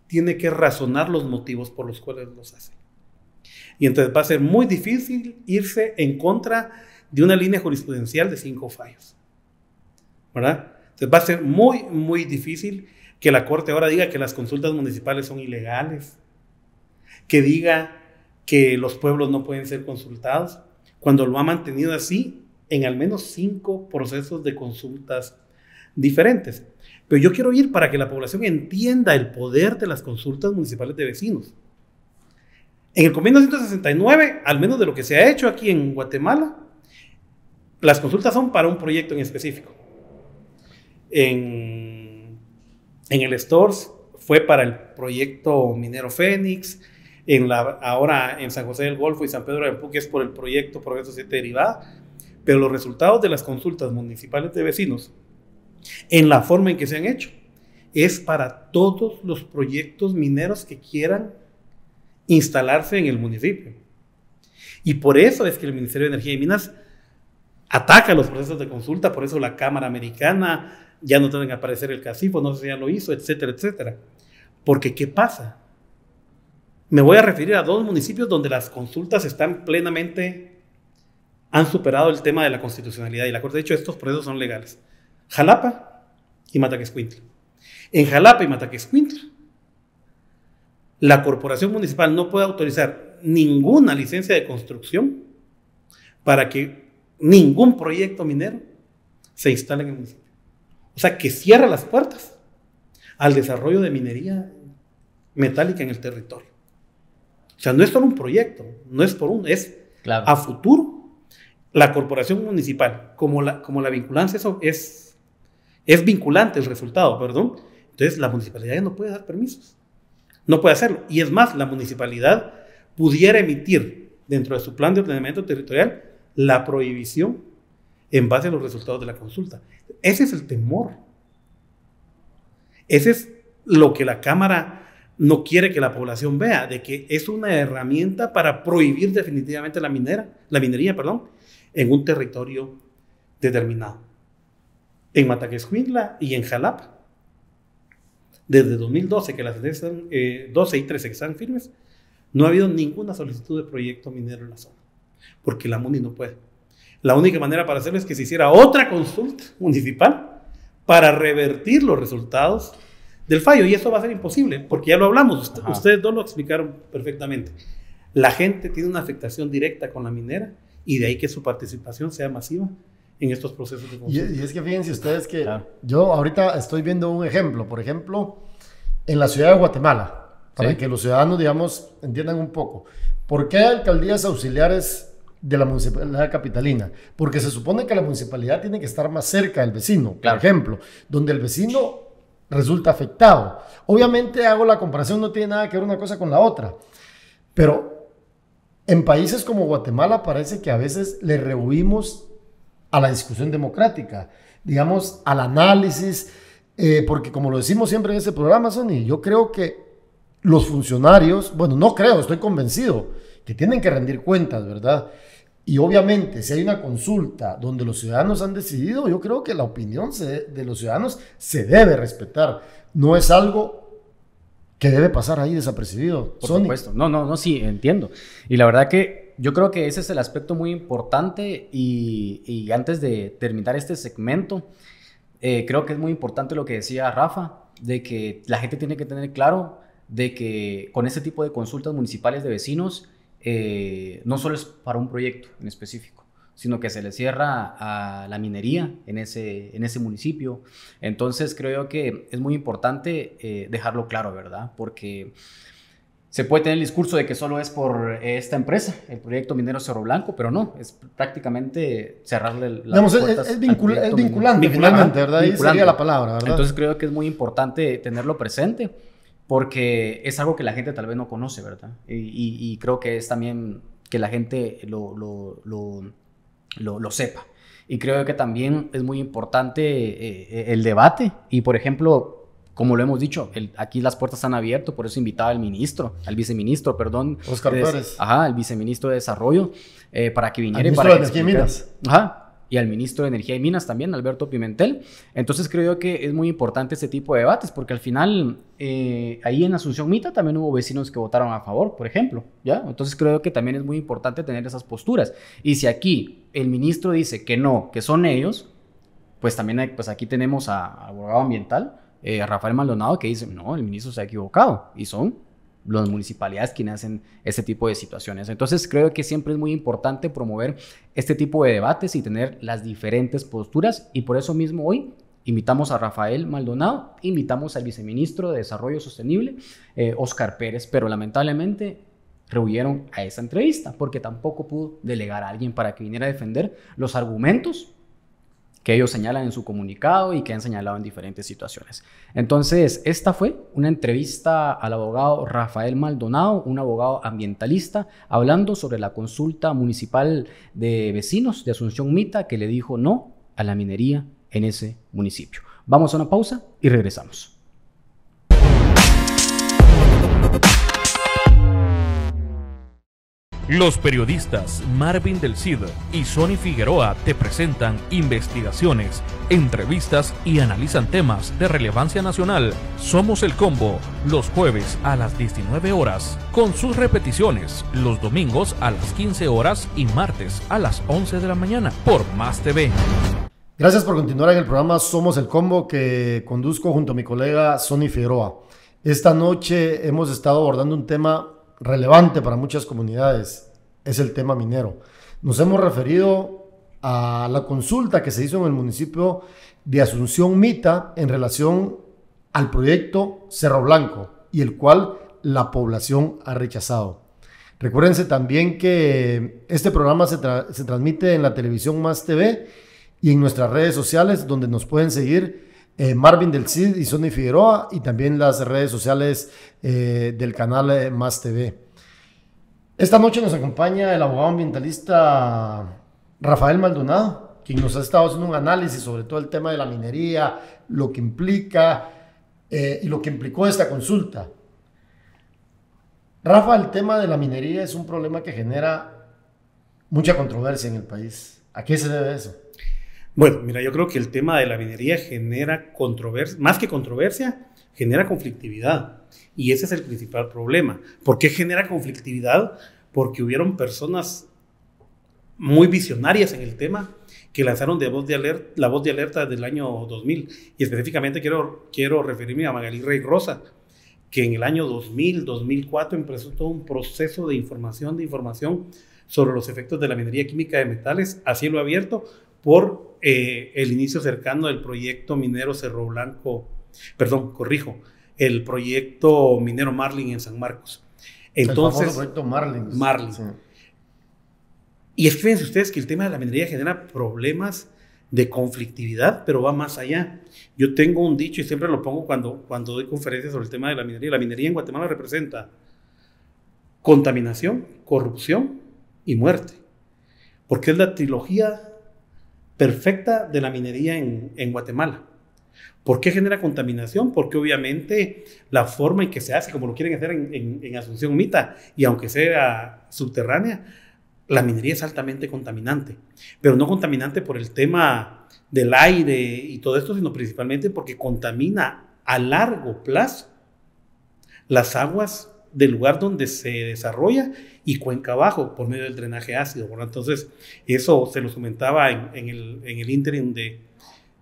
tiene que razonar los motivos por los cuales los hace. Y entonces va a ser muy difícil irse en contra de una línea jurisprudencial de 5 fallos, ¿verdad? Entonces va a ser muy, muy difícil que la Corte ahora diga que las consultas municipales son ilegales, que diga que los pueblos no pueden ser consultados, cuando lo ha mantenido así en al menos 5 procesos de consultas diferentes. Pero yo quiero ir para que la población entienda el poder de las consultas municipales de vecinos. En el convenio 169, al menos de lo que se ha hecho aquí en Guatemala, las consultas son para un proyecto en específico. En el STORS fue para el proyecto minero Fénix, ahora en San José del Golfo y San Pedro de Ampuque es por el proyecto Progreso 7 Derivada, pero los resultados de las consultas municipales de vecinos, en la forma en que se han hecho, es para todos los proyectos mineros que quieran instalarse en el municipio. Y por eso es que el Ministerio de Energía y Minas ataca los procesos de consulta, por eso la Cámara Americana ya no tienen que aparecer el CACIFO, no sé si ya lo hizo, etcétera, etcétera. Porque ¿qué pasa? Me voy a referir a 2 municipios donde las consultas han superado el tema de la constitucionalidad y la Corte ha dicho estos procesos son legales. Jalapa y Mataquescuintla. En Jalapa y Mataquescuintla, la corporación municipal no puede autorizar ninguna licencia de construcción para que ningún proyecto minero se instale en el municipio. O sea, que cierra las puertas al desarrollo de minería metálica en el territorio. O sea, no es solo un proyecto, no es por es claro. A futuro. La corporación municipal, como la vinculancia, eso es vinculante el resultado, perdón. Entonces la municipalidad ya no puede dar permisos, no puede hacerlo. Y es más, la municipalidad pudiera emitir dentro de su plan de ordenamiento territorial la prohibición en base a los resultados de la consulta. Ese es el temor. Ese es lo que la Cámara no quiere que la población vea, de que es una herramienta para prohibir definitivamente la minería, en un territorio determinado. En Mataquescuintla y en Jalapa, desde 2012, que las sentencias 12 y 13 que están firmes, no ha habido ninguna solicitud de proyecto minero en la zona, porque la MUNI no puede. La única manera para hacerlo es que se hiciera otra consulta municipal para revertir los resultados del fallo, y eso va a ser imposible, porque ya lo hablamos, ustedes dos lo explicaron perfectamente. La gente tiene una afectación directa con la minera, y de ahí que su participación sea masiva en estos procesos de consulta. Y es que fíjense ustedes que yo ahorita estoy viendo un ejemplo, por ejemplo, en la ciudad de Guatemala, para que los ciudadanos, digamos, entiendan un poco. ¿Por qué hay alcaldías auxiliares de la municipalidad capitalina? Porque se supone que la municipalidad tiene que estar más cerca del vecino, por ejemplo, donde el vecino resulta afectado. Obviamente hago la comparación, no tiene nada que ver una cosa con la otra, pero en países como Guatemala parece que a veces le rehuimos a la discusión democrática, digamos, al análisis, porque como lo decimos siempre en este programa, Sonny, yo creo que los funcionarios, bueno, no creo, estoy convencido que tienen que rendir cuentas, ¿verdad? Y obviamente, si hay una consulta donde los ciudadanos han decidido, yo creo que la opinión de los ciudadanos se debe respetar. No es algo que debe pasar ahí desapercibido. Por supuesto. No, sí, entiendo. Y la verdad que yo creo que ese es el aspecto muy importante y antes de terminar este segmento, creo que es muy importante lo que decía Rafa, de que la gente tiene que tener claro de que con este tipo de consultas municipales de vecinos, no solo es para un proyecto en específico, sino que se le cierra a la minería en ese municipio. Entonces creo que es muy importante dejarlo claro, ¿verdad? Porque se puede tener el discurso de que solo es por esta empresa, el proyecto minero Cerro Blanco, pero no, es prácticamente cerrarle las puertas es vinculante finalmente, ¿verdad? Ahí sería la palabra, ¿verdad? Entonces creo que es muy importante tenerlo presente porque es algo que la gente tal vez no conoce, ¿verdad? Y creo que es también que la gente lo sepa. Y creo que también es muy importante el debate y, por ejemplo, como lo hemos dicho, aquí las puertas están abiertas, por eso invitaba al viceministro, Oscar Pérez. El viceministro de Desarrollo, para que viniera. Al ministro de Energía y Minas. Y al ministro de Energía y Minas también, Alberto Pimentel. Entonces creo que es muy importante este tipo de debates, porque al final, ahí en Asunción Mita también hubo vecinos que votaron a favor, por ejemplo, ¿ya? Entonces creo que también es muy importante tener esas posturas. Y si aquí el ministro dice que no, que son ellos, pues también pues aquí tenemos a abogado ambiental, a Rafael Maldonado, que dice, no, el ministro se ha equivocado, y son las municipalidades quienes hacen este tipo de situaciones. Entonces creo que siempre es muy importante promover este tipo de debates y tener las diferentes posturas, y por eso mismo hoy invitamos a Rafael Maldonado, invitamos al viceministro de Desarrollo Sostenible, Oscar Pérez, pero lamentablemente rehuyeron a esa entrevista porque tampoco pudo delegar a alguien para que viniera a defender los argumentos que ellos señalan en su comunicado y que han señalado en diferentes situaciones. Entonces, esta fue una entrevista al abogado Rafael Maldonado, un abogado ambientalista, hablando sobre la consulta municipal de vecinos de Asunción Mita, que le dijo no a la minería en ese municipio. Vamos a una pausa y regresamos. Los periodistas Marvin del Cid y Sony Figueroa te presentan investigaciones, entrevistas y analizan temas de relevancia nacional. Somos el Combo, los jueves a las 19 horas, con sus repeticiones los domingos a las 15 horas y martes a las 11 de la mañana por Más TV. Gracias por continuar en el programa Somos el Combo, que conduzco junto a mi colega Sony Figueroa. Esta noche hemos estado abordando un tema relevante para muchas comunidades, es el tema minero. Nos hemos referido a la consulta que se hizo en el municipio de Asunción Mita en relación al proyecto Cerro Blanco, y el cual la población ha rechazado. Recuérdense también que este programa se transmite en la televisión Más TV y en nuestras redes sociales, donde nos pueden seguir Marvin del Cid y Sony Figueroa, y también las redes sociales del canal Más TV. Esta noche nos acompaña el abogado ambientalista Rafael Maldonado, quien nos ha estado haciendo un análisis sobre todo el tema de la minería, lo que implica y lo que implicó esta consulta. Rafa, el tema de la minería es un problema que genera mucha controversia en el país. ¿A qué se debe eso? Bueno, mira, yo creo que el tema de la minería genera controversia, más que controversia, genera conflictividad. Y ese es el principal problema. ¿Por qué genera conflictividad? Porque hubieron personas muy visionarias en el tema que lanzaron la voz de alerta del año 2000. Y específicamente quiero referirme a Magalí Rey Rosa, que en el año 2000, 2004 empezó todo un proceso de información sobre los efectos de la minería química de metales a cielo abierto por el inicio cercano del proyecto minero Cerro Blanco, el proyecto minero Marlin en San Marcos. Entonces, el proyecto Marlin. Sí. Y es que fíjense ustedes que el tema de la minería genera problemas de conflictividad, pero va más allá. Yo tengo un dicho y siempre lo pongo cuando doy conferencias sobre el tema de la minería. La minería en Guatemala representa contaminación, corrupción y muerte, porque es la trilogía perfecta de la minería en Guatemala. ¿Por qué genera contaminación? Porque obviamente la forma en que se hace, como lo quieren hacer en Asunción Mita, y aunque sea subterránea, la minería es altamente contaminante, pero no contaminante por el tema del aire y todo esto, sino principalmente porque contamina a largo plazo las aguas del lugar donde se desarrolla y cuenca abajo por medio del drenaje ácido, ¿verdad? Entonces, eso se los comentaba en el ínterin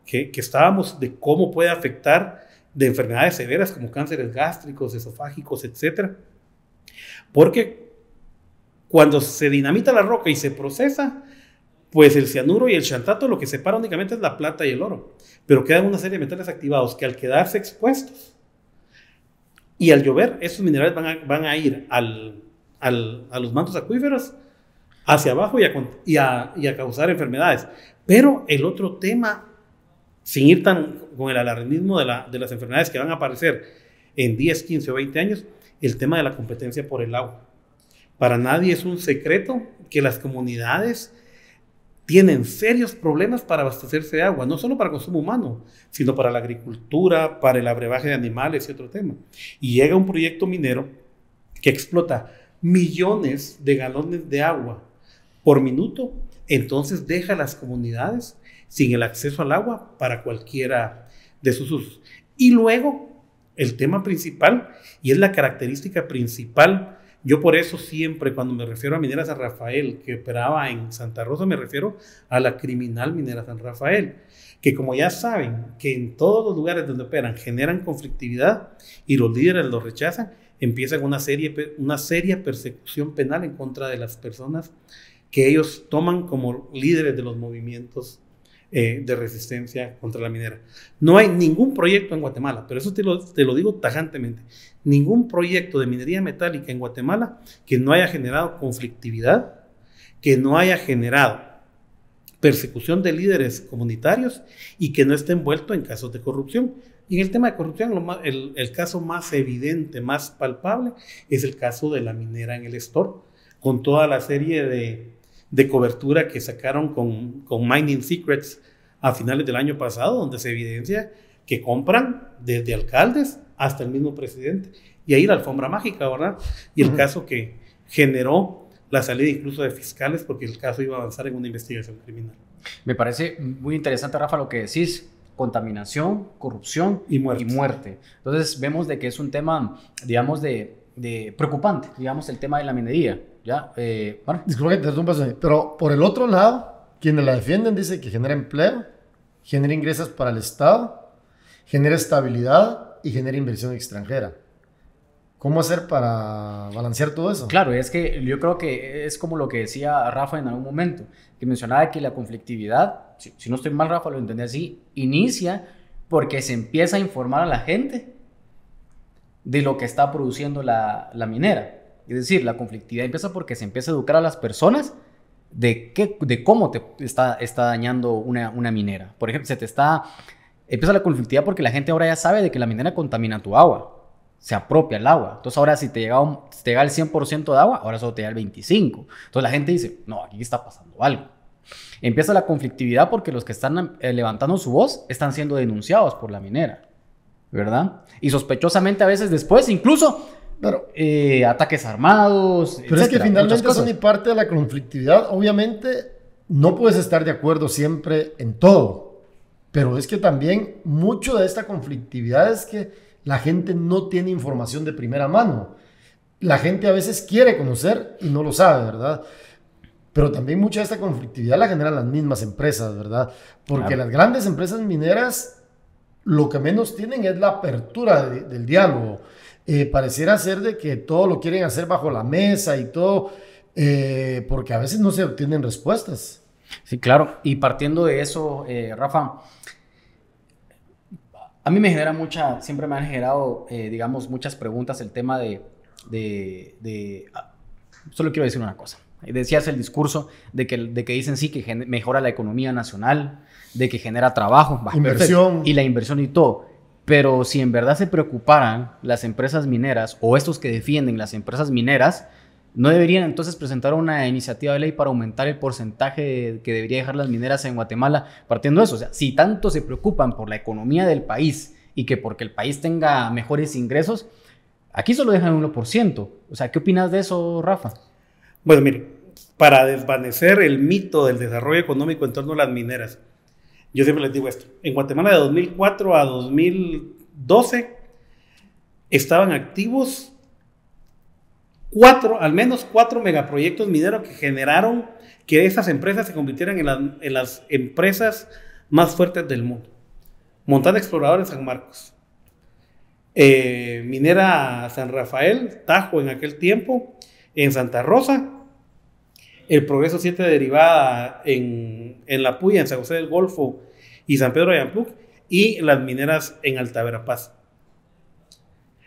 que estábamos, de cómo puede afectar de enfermedades severas como cánceres gástricos, esofágicos, etc. Porque cuando se dinamita la roca y se procesa, pues el cianuro y el xantato lo que separa únicamente es la plata y el oro, pero quedan una serie de metales activados que al quedarse expuestos y al llover, esos minerales van a ir a los mantos acuíferos hacia abajo y a causar enfermedades. Pero el otro tema, sin ir tan con el alarmismo de las enfermedades que van a aparecer en 10, 15 o 20 años, el tema de la competencia por el agua. Para nadie es un secreto que las comunidades tienen serios problemas para abastecerse de agua, no solo para consumo humano, sino para la agricultura, para el abrevaje de animales y otro tema. Y llega un proyecto minero que explota millones de galones de agua por minuto, entonces deja a las comunidades sin el acceso al agua para cualquiera de sus usos. Y luego, el tema principal, y es la característica principal. Yo por eso siempre, cuando me refiero a Minera San Rafael, que operaba en Santa Rosa, me refiero a la criminal Minera San Rafael, que como ya saben, que en todos los lugares donde operan generan conflictividad y los líderes los rechazan, empiezan una seria persecución penal en contra de las personas que ellos toman como líderes de los movimientos de resistencia contra la minera. No hay ningún proyecto en Guatemala, pero eso te lo digo tajantemente, ningún proyecto de minería metálica en Guatemala que no haya generado conflictividad, que no haya generado persecución de líderes comunitarios y que no esté envuelto en casos de corrupción. Y en el tema de corrupción, el caso más evidente, más palpable, es el caso de la minera en el Estor, con toda la serie de cobertura que sacaron con Mining Secrets a finales del año pasado, donde se evidencia que compran desde alcaldes hasta el mismo presidente. Y ahí la alfombra mágica, ¿verdad? Y el caso que generó la salida incluso de fiscales, porque el caso iba a avanzar en una investigación criminal. Me parece muy interesante, Rafa, lo que decís. Contaminación, corrupción y muerte. Entonces vemos de que es un tema, digamos, de preocupante, digamos, el tema de la minería. ¿Ya? Bueno. Disculpa que te interrumpa, pero por el otro lado, quienes la defienden dicen que genera empleo, genera ingresos para el Estado, genera estabilidad y genera inversión extranjera. ¿Cómo hacer para balancear todo eso? Claro, es que yo creo que es como lo que decía Rafa en algún momento, que mencionaba que la conflictividad, si no estoy mal, Rafa, lo entendí así, inicia porque se empieza a informar a la gente de lo que está produciendo la minera. Es decir, la conflictividad empieza porque se empieza a educar a las personas de cómo te está dañando una minera. Por ejemplo, empieza la conflictividad porque la gente ahora ya sabe de que la minera contamina tu agua, se apropia el agua. Entonces ahora si te llega el 100% de agua, ahora solo te llega el 25%. Entonces la gente dice, no, aquí está pasando algo. Empieza la conflictividad porque los que están levantando su voz están siendo denunciados por la minera, ¿verdad? Y sospechosamente a veces después incluso ataques armados, pero etcétera, es que finalmente eso ni parte de la conflictividad. Obviamente no puedes estar de acuerdo siempre en todo, pero es que también mucho de esta conflictividad es que la gente no tiene información de primera mano. La gente a veces quiere conocer y no lo sabe, ¿verdad? Pero también mucha de esta conflictividad la generan las mismas empresas, ¿verdad? Porque las grandes empresas mineras lo que menos tienen es la apertura del diálogo. Pareciera ser de que todo lo quieren hacer bajo la mesa y todo, porque a veces no se obtienen respuestas. Sí, claro. Y partiendo de eso, Rafa, a mí siempre me han generado, digamos, muchas preguntas el tema solo quiero decir una cosa. Decías el discurso de que dicen sí, que mejora la economía nacional, de que genera trabajo, inversión. Perfecto, y la inversión y todo. Pero si en verdad se preocuparan las empresas mineras o estos que defienden las empresas mineras, ¿no deberían entonces presentar una iniciativa de ley para aumentar el porcentaje que debería dejar las mineras en Guatemala partiendo de eso? O sea, si tanto se preocupan por la economía del país y que porque el país tenga mejores ingresos, aquí solo dejan un 1%. O sea, ¿qué opinas de eso, Rafa? Bueno, mire, para desvanecer el mito del desarrollo económico en torno a las mineras. Yo siempre les digo esto. En Guatemala de 2004 a 2012 estaban activos al menos cuatro megaproyectos mineros que generaron que esas empresas se convirtieran en las empresas más fuertes del mundo. Montana Explorador en San Marcos, Minera San Rafael, Tajo en aquel tiempo, en Santa Rosa, el Progreso 7 Derivada en La Puya, en San José del Golfo y San Pedro de Ayampuc, y las mineras en Alta Verapaz.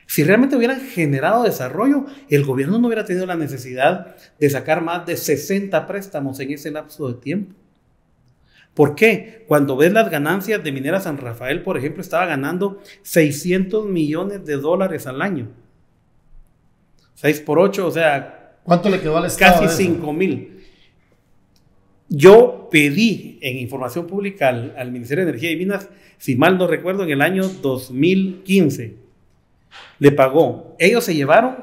Si realmente hubieran generado desarrollo, el gobierno no hubiera tenido la necesidad de sacar más de 60 préstamos en ese lapso de tiempo. ¿Por qué? Cuando ves las ganancias de Minera San Rafael, por ejemplo, estaba ganando $600 millones al año. 6 por 8, o sea... ¿Cuánto le quedó al Estado? Casi 5,000. Yo pedí en información pública al Ministerio de Energía y Minas, si mal no recuerdo, en el año 2015, le pagó, ellos se llevaron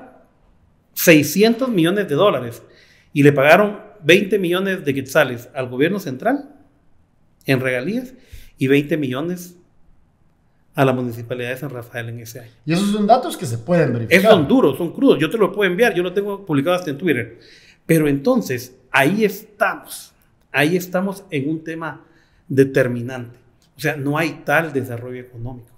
$600 millones y le pagaron 20 millones de quetzales al gobierno central en regalías y 20 millones a la municipalidad de San Rafael en ese año. Y esos son datos que se pueden verificar. Esos son duros, son crudos, yo te lo puedo enviar, yo lo tengo publicado hasta en Twitter. Pero entonces, ahí estamos en un tema determinante. O sea, no hay tal desarrollo económico.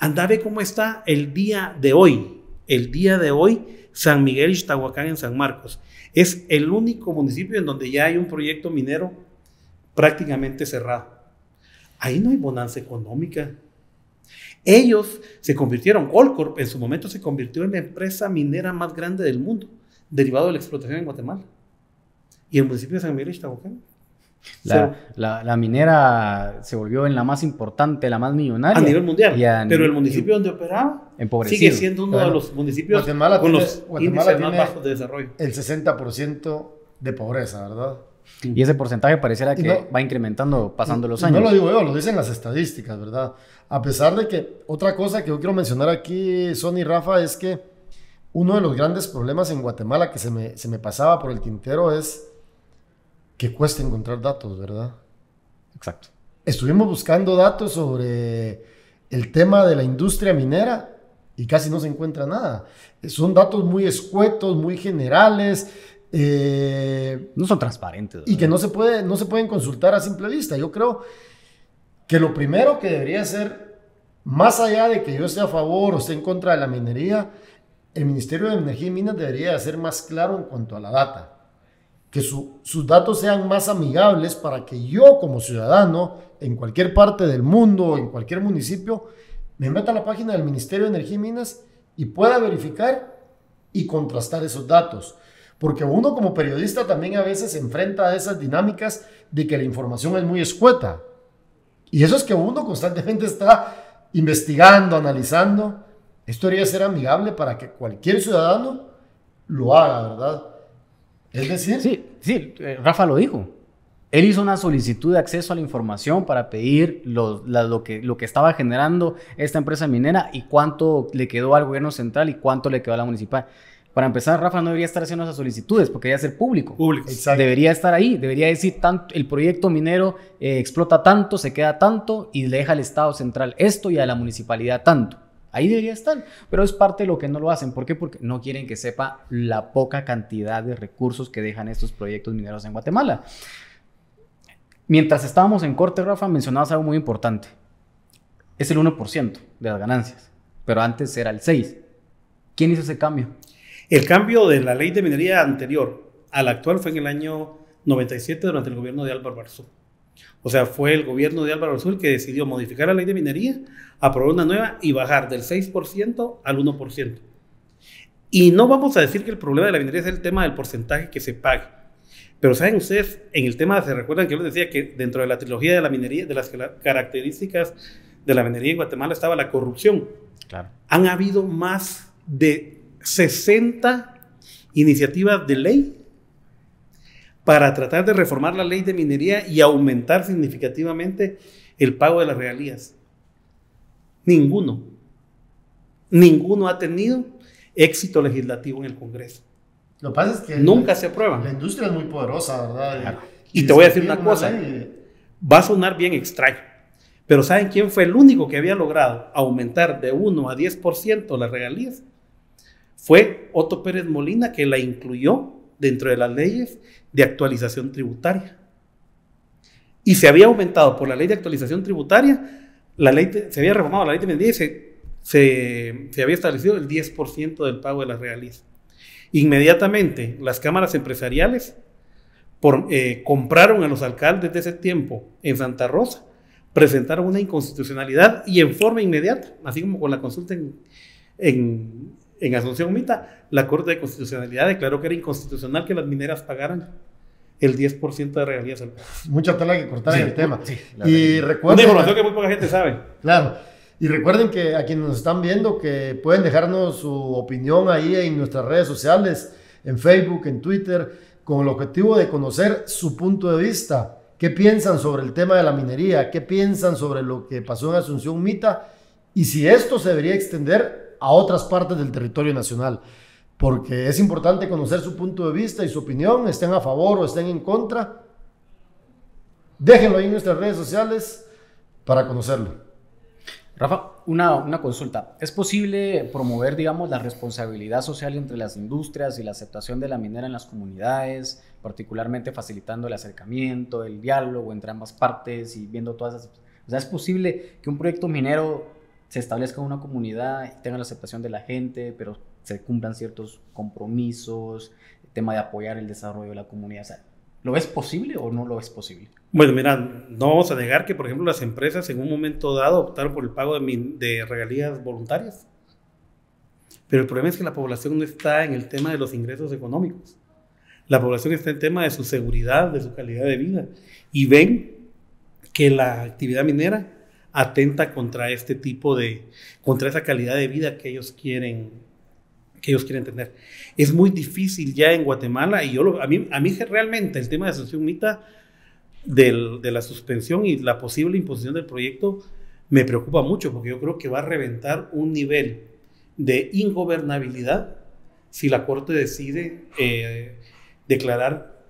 Anda a ver cómo está el día de hoy. El día de hoy, San Miguel Ixtahuacán en San Marcos. Es el único municipio en donde ya hay un proyecto minero prácticamente cerrado. Ahí no hay bonanza económica. Ellos se convirtieron, Goldcorp en su momento se convirtió en la empresa minera más grande del mundo, derivado de la explotación en Guatemala. Y el municipio de San Miguel Ixtahuacán. La minera se volvió en la más importante, la más millonaria. A nivel mundial. Pero el municipio donde operaba sigue siendo uno de los municipios con los índices más bajos de desarrollo. El 60% de pobreza, ¿verdad? Y ese porcentaje pareciera que va incrementando pasando los años. No lo digo yo, lo dicen las estadísticas, ¿verdad? A pesar de que otra cosa que yo quiero mencionar aquí, Sonny y Rafa, es que uno de los grandes problemas en Guatemala que se me pasaba por el tintero es que cuesta encontrar datos, ¿verdad? Exacto. Estuvimos buscando datos sobre el tema de la industria minera y casi no se encuentra nada. Son datos muy escuetos, muy generales. No son transparentes, ¿verdad? Y que no se pueden consultar a simple vista. Yo creo que lo primero que debería ser, más allá de que yo esté a favor o esté en contra de la minería, el Ministerio de Energía y Minas debería ser más claro en cuanto a la data. Que sus datos sean más amigables para que yo como ciudadano, en cualquier parte del mundo, en cualquier municipio, me meta a la página del Ministerio de Energía y Minas y pueda verificar y contrastar esos datos. Porque uno como periodista también a veces se enfrenta a esas dinámicas de que la información es muy escueta. Y eso es que uno constantemente está investigando, analizando. Esto debería ser amigable para que cualquier ciudadano lo haga, ¿verdad? Es decir... Sí, Rafa lo dijo. Él hizo una solicitud de acceso a la información para pedir lo que estaba generando esta empresa minera y cuánto le quedó al gobierno central y cuánto le quedó a la municipal. Para empezar, Rafa no debería estar haciendo esas solicitudes porque debería ser público. Exacto. Debería estar ahí, debería decir tanto, el proyecto minero explota tanto, se queda tanto y le deja al Estado central esto y a la municipalidad tanto. Ahí debería estar, pero es parte de lo que no lo hacen. ¿Por qué? Porque no quieren que sepa la poca cantidad de recursos que dejan estos proyectos mineros en Guatemala. Mientras estábamos en corte, Rafa, mencionabas algo muy importante. Es el 1% de las ganancias, pero antes era el 6%. ¿Quién hizo ese cambio? El cambio de la ley de minería anterior a la actual fue en el año 97 durante el gobierno de Álvaro Arzú. O sea, fue el gobierno de Álvaro Arzú el que decidió modificar la ley de minería, aprobar una nueva y bajar del 6% al 1%. Y no vamos a decir que el problema de la minería es el tema del porcentaje que se pague. Pero saben ustedes, en el tema, se recuerdan que yo les decía que dentro de la trilogía de la minería, de las características de la minería en Guatemala estaba la corrupción. Claro. Han habido más de 60 iniciativas de ley para tratar de reformar la ley de minería y aumentar significativamente el pago de las regalías. Ninguno ha tenido éxito legislativo en el Congreso. Lo que pasa es que nunca se aprueban. La industria es muy poderosa, ¿verdad? Claro. Y te voy a decir una cosa, va a sonar bien extraño, pero ¿saben quién fue el único que había logrado aumentar de 1 a 10% las regalías? Fue Otto Pérez Molina, que la incluyó dentro de las leyes de actualización tributaria. Y se había aumentado por la ley de actualización tributaria, se había reformado la ley de minería y se había establecido el 10% del pago de las regalías. Inmediatamente las cámaras empresariales compraron a los alcaldes de ese tiempo en Santa Rosa, presentaron una inconstitucionalidad y en forma inmediata, así como con la consulta en Asunción Mita, la Corte de Constitucionalidad declaró que era inconstitucional que las mineras pagaran el 10% de regalías. Mucha tela que cortar en el tema. Sí, y recuerden, una información que muy poca gente sabe. Claro. Y recuerden que a quienes nos están viendo que pueden dejarnos su opinión ahí en nuestras redes sociales, en Facebook, en Twitter, con el objetivo de conocer su punto de vista. ¿Qué piensan sobre el tema de la minería? ¿Qué piensan sobre lo que pasó en Asunción Mita? Y si esto se debería extender a otras partes del territorio nacional. Porque es importante conocer su punto de vista y su opinión, estén a favor o estén en contra. Déjenlo ahí en nuestras redes sociales para conocerlo. Rafa, una consulta. ¿Es posible promover, digamos, la responsabilidad social entre las industrias y la aceptación de la minera en las comunidades, particularmente facilitando el acercamiento, el diálogo entre ambas partes y viendo todas esas... O sea, ¿es posible que un proyecto minero se establezca en una comunidad y tenga la aceptación de la gente, pero se cumplan ciertos compromisos, el tema de apoyar el desarrollo de la comunidad? O sea, ¿lo ves posible o no lo ves posible? Bueno, mira, no vamos a negar que, por ejemplo, las empresas en un momento dado optaron por el pago de regalías voluntarias. Pero el problema es que la población no está en el tema de los ingresos económicos. La población está en el tema de su seguridad, de su calidad de vida. Y ven que la actividad minera atenta contra contra esa calidad de vida que ellos quieren tener. Es muy difícil ya en Guatemala, y a mí realmente el tema de Asunción Mita, de la suspensión y la posible imposición del proyecto, me preocupa mucho, porque yo creo que va a reventar un nivel de ingobernabilidad si la Corte decide declarar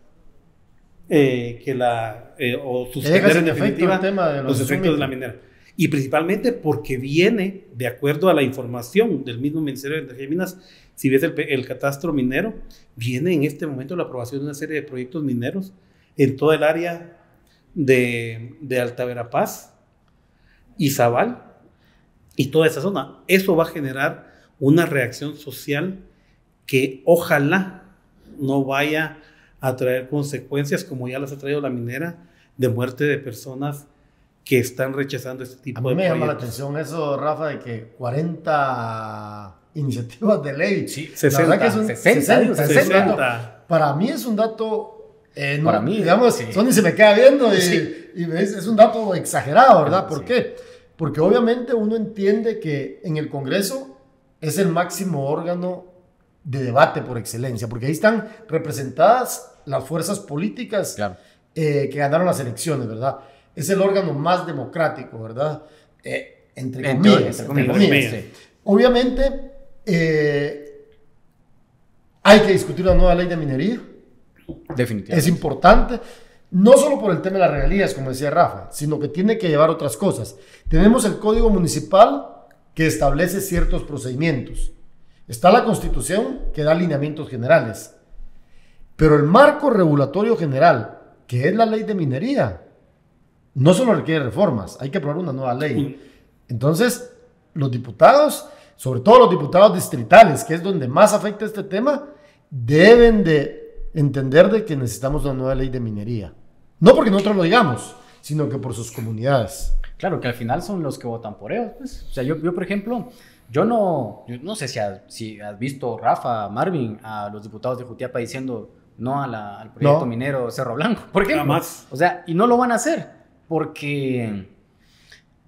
o suspender en definitiva los efectos de la minera. Y principalmente porque viene, de acuerdo a la información del mismo Ministerio de Energía y Minas, si ves el catastro minero, viene en este momento la aprobación de una serie de proyectos mineros en todo el área de Alta Verapaz, Izabal y toda esa zona. Eso va a generar una reacción social que ojalá no vaya a traer consecuencias como ya las ha traído la minera, de muerte de personas que están rechazando este tipo de proyectos. A mí me llama la atención eso, Rafa, de que 40 iniciativas de ley. Sí, 60. La verdad que es un 60. Para mí es un dato... para mí, digamos, sí. Sony se me queda viendo y, Sí. y es un dato exagerado, ¿verdad? ¿Por Sí. qué? Porque obviamente uno entiende que en el Congreso es el máximo órgano de debate por excelencia, porque ahí están representadas las fuerzas políticas, Claro. Que ganaron las elecciones, ¿verdad? Es el órgano más democrático, ¿verdad? Entre comillas. Sí. Obviamente, hay que discutir una nueva ley de minería. Definitivamente. Es importante, no solo por el tema de las regalías, como decía Rafa, sino que tiene que llevar otras cosas. Tenemos el Código Municipal que establece ciertos procedimientos. Está la Constitución que da lineamientos generales. Pero el marco regulatorio general, que es la ley de minería, no solo requiere reformas, hay que aprobar una nueva ley. Entonces, los diputados, sobre todo los diputados distritales, que es donde más afecta este tema, deben de entender de que necesitamos una nueva ley de minería. No porque nosotros lo digamos, sino que por sus comunidades. Claro, que al final son los que votan por ellos, pues. O sea, yo por ejemplo, yo no sé si has visto, Rafa, Marvin, a los diputados de Jutiapa diciendo no al proyecto minero Cerro Blanco. ¿Por qué? Jamás. O sea, y no lo van a hacer porque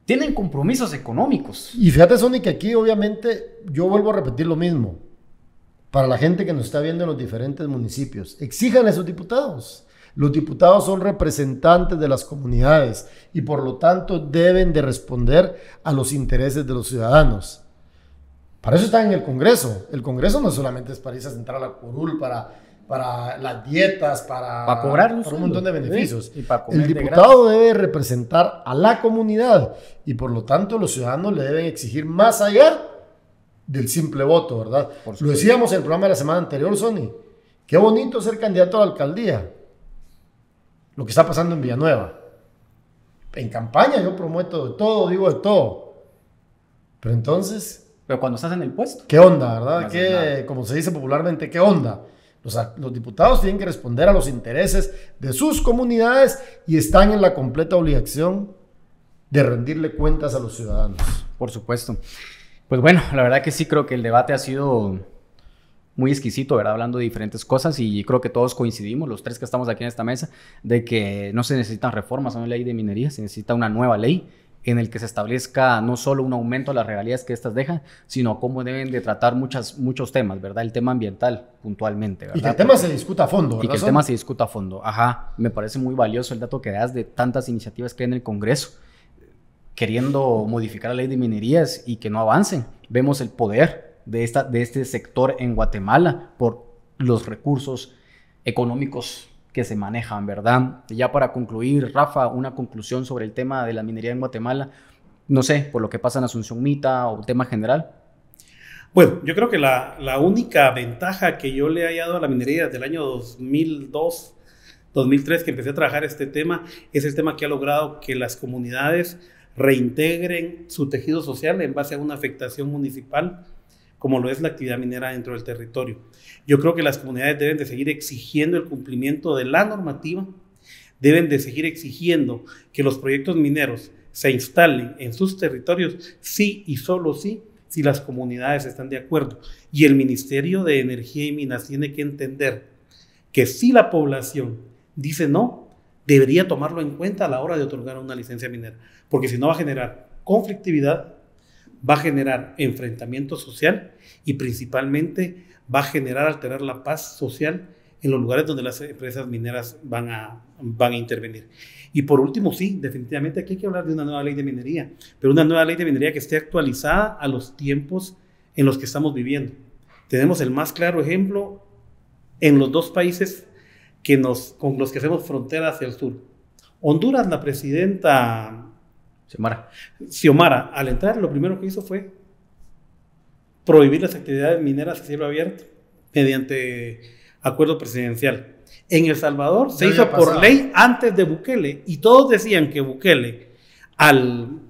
tienen compromisos económicos. Y fíjate, Sony, que aquí obviamente yo vuelvo a repetir lo mismo. Para la gente que nos está viendo en los diferentes municipios, exijan a sus diputados. Los diputados son representantes de las comunidades y por lo tanto deben de responder a los intereses de los ciudadanos. Para eso está en el Congreso. El Congreso no solamente es para irse a sentar a la curul, para las dietas, para cobrar un montón de beneficios. ¿Sí? Y para comer el diputado debe representar a la comunidad y por lo tanto los ciudadanos le deben exigir más allá del simple voto, ¿verdad? Lo decíamos en el programa de la semana anterior, Sonny. Qué bonito ser candidato a la alcaldía. Lo que está pasando en Villanueva. En campaña yo prometo de todo, digo de todo. Pero entonces... Pero cuando estás en el puesto. ¿Qué onda, verdad? Como se dice popularmente, ¿qué onda? Los diputados tienen que responder a los intereses de sus comunidades y están en la completa obligación de rendirle cuentas a los ciudadanos. Por supuesto. Pues bueno, la verdad que sí creo que el debate ha sido muy exquisito, ¿verdad? Hablando de diferentes cosas y creo que todos coincidimos, los tres que estamos aquí en esta mesa, de que no se necesitan reformas a una ley de minería, se necesita una nueva ley en el que se establezca no solo un aumento a las regalías que estas dejan, sino cómo deben de tratar muchos temas, ¿verdad? El tema ambiental puntualmente, ¿verdad? Y que el tema se discuta a fondo, ¿verdad? Y que el tema se discuta a fondo, ajá. Me parece muy valioso el dato que das de tantas iniciativas que hay en el Congreso queriendo modificar la ley de minerías y que no avancen. Vemos el poder de este sector en Guatemala por los recursos económicos que se manejan, ¿verdad? Ya para concluir, Rafa, una conclusión sobre el tema de la minería en Guatemala, no sé, por lo que pasa en Asunción Mita o tema general. Bueno, yo creo que la única ventaja que yo le he dado a la minería desde el año 2002, 2003, que empecé a trabajar este tema, es el tema que ha logrado que las comunidades reintegren su tejido social en base a una afectación municipal, como lo es la actividad minera dentro del territorio. Yo creo que las comunidades deben de seguir exigiendo el cumplimiento de la normativa, deben de seguir exigiendo que los proyectos mineros se instalen en sus territorios, sí y solo sí, si las comunidades están de acuerdo. Y el Ministerio de Energía y Minas tiene que entender que si la población dice no, debería tomarlo en cuenta a la hora de otorgar una licencia minera, porque si no va a generar conflictividad, va a generar enfrentamiento social y principalmente va a generar alterar la paz social en los lugares donde las empresas mineras van a intervenir. Y por último, sí, definitivamente aquí hay que hablar de una nueva ley de minería, pero una nueva ley de minería que esté actualizada a los tiempos en los que estamos viviendo. Tenemos el más claro ejemplo en los dos países con los que hacemos frontera hacia el sur. Honduras, la presidenta Xiomara, al entrar, lo primero que hizo fue prohibir las actividades mineras a cielo abierto mediante acuerdo presidencial. En El Salvador se hizo por ley antes de Bukele y todos decían que Bukele al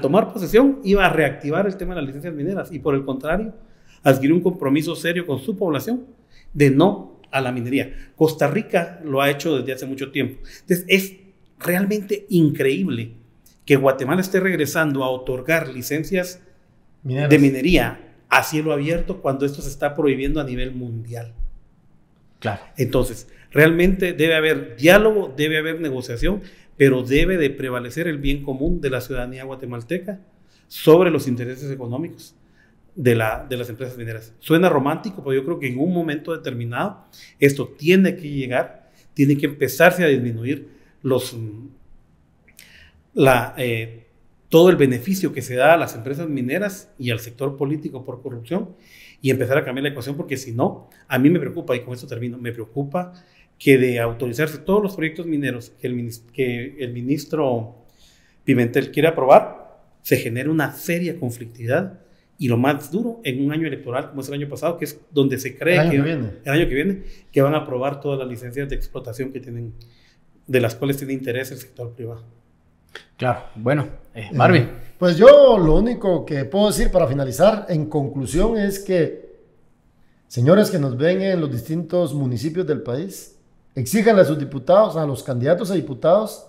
tomar posesión iba a reactivar el tema de las licencias mineras y por el contrario adquirió un compromiso serio con su población de no a la minería. Costa Rica lo ha hecho desde hace mucho tiempo. Entonces es realmente increíble que Guatemala esté regresando a otorgar licencias de minería a cielo abierto cuando esto se está prohibiendo a nivel mundial. Claro. Entonces, realmente debe haber diálogo, debe haber negociación, pero debe de prevalecer el bien común de la ciudadanía guatemalteca sobre los intereses económicos de las empresas mineras. Suena romántico, pero yo creo que en un momento determinado esto tiene que llegar, tiene que empezarse a disminuir todo el beneficio que se da a las empresas mineras y al sector político por corrupción y empezar a cambiar la ecuación, porque si no, a mí me preocupa, y con esto termino, me preocupa que de autorizarse todos los proyectos mineros que el ministro Pimentel quiere aprobar, se genere una seria conflictividad y lo más duro en un año electoral como es el año pasado, que es donde se cree el año que viene que van a aprobar todas las licencias de explotación que tienen, de las cuales tiene interés el sector privado. Claro, bueno, Marvin. Pues yo lo único que puedo decir para finalizar, en conclusión, es que, señores que nos ven en los distintos municipios del país, exíjanle a sus diputados, a los candidatos a diputados,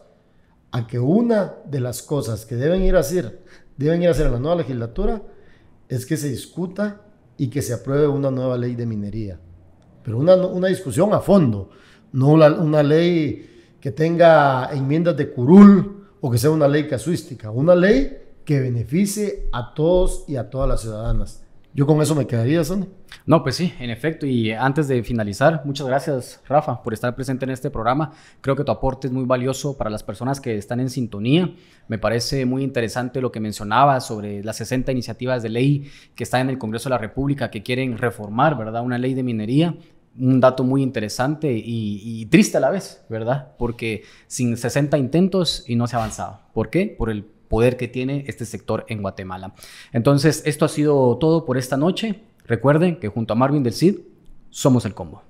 a que una de las cosas que deben ir a hacer en la nueva legislatura es que se discuta y que se apruebe una nueva ley de minería. Pero una discusión a fondo, no una ley que tenga enmiendas de curul, o que sea una ley casuística, una ley que beneficie a todos y a todas las ciudadanas. Yo con eso me quedaría, Sonny. No, pues sí, en efecto. Y antes de finalizar, muchas gracias, Rafa, por estar presente en este programa. Creo que tu aporte es muy valioso para las personas que están en sintonía. Me parece muy interesante lo que mencionabas sobre las 60 iniciativas de ley que están en el Congreso de la República que quieren reformar, ¿verdad?, una ley de minería. Un dato muy interesante y triste a la vez, ¿verdad? Porque sin 60 intentos y no se ha avanzado. ¿Por qué? Por el poder que tiene este sector en Guatemala. Entonces, esto ha sido todo por esta noche. Recuerden que junto a Marvin del Cid, somos el combo.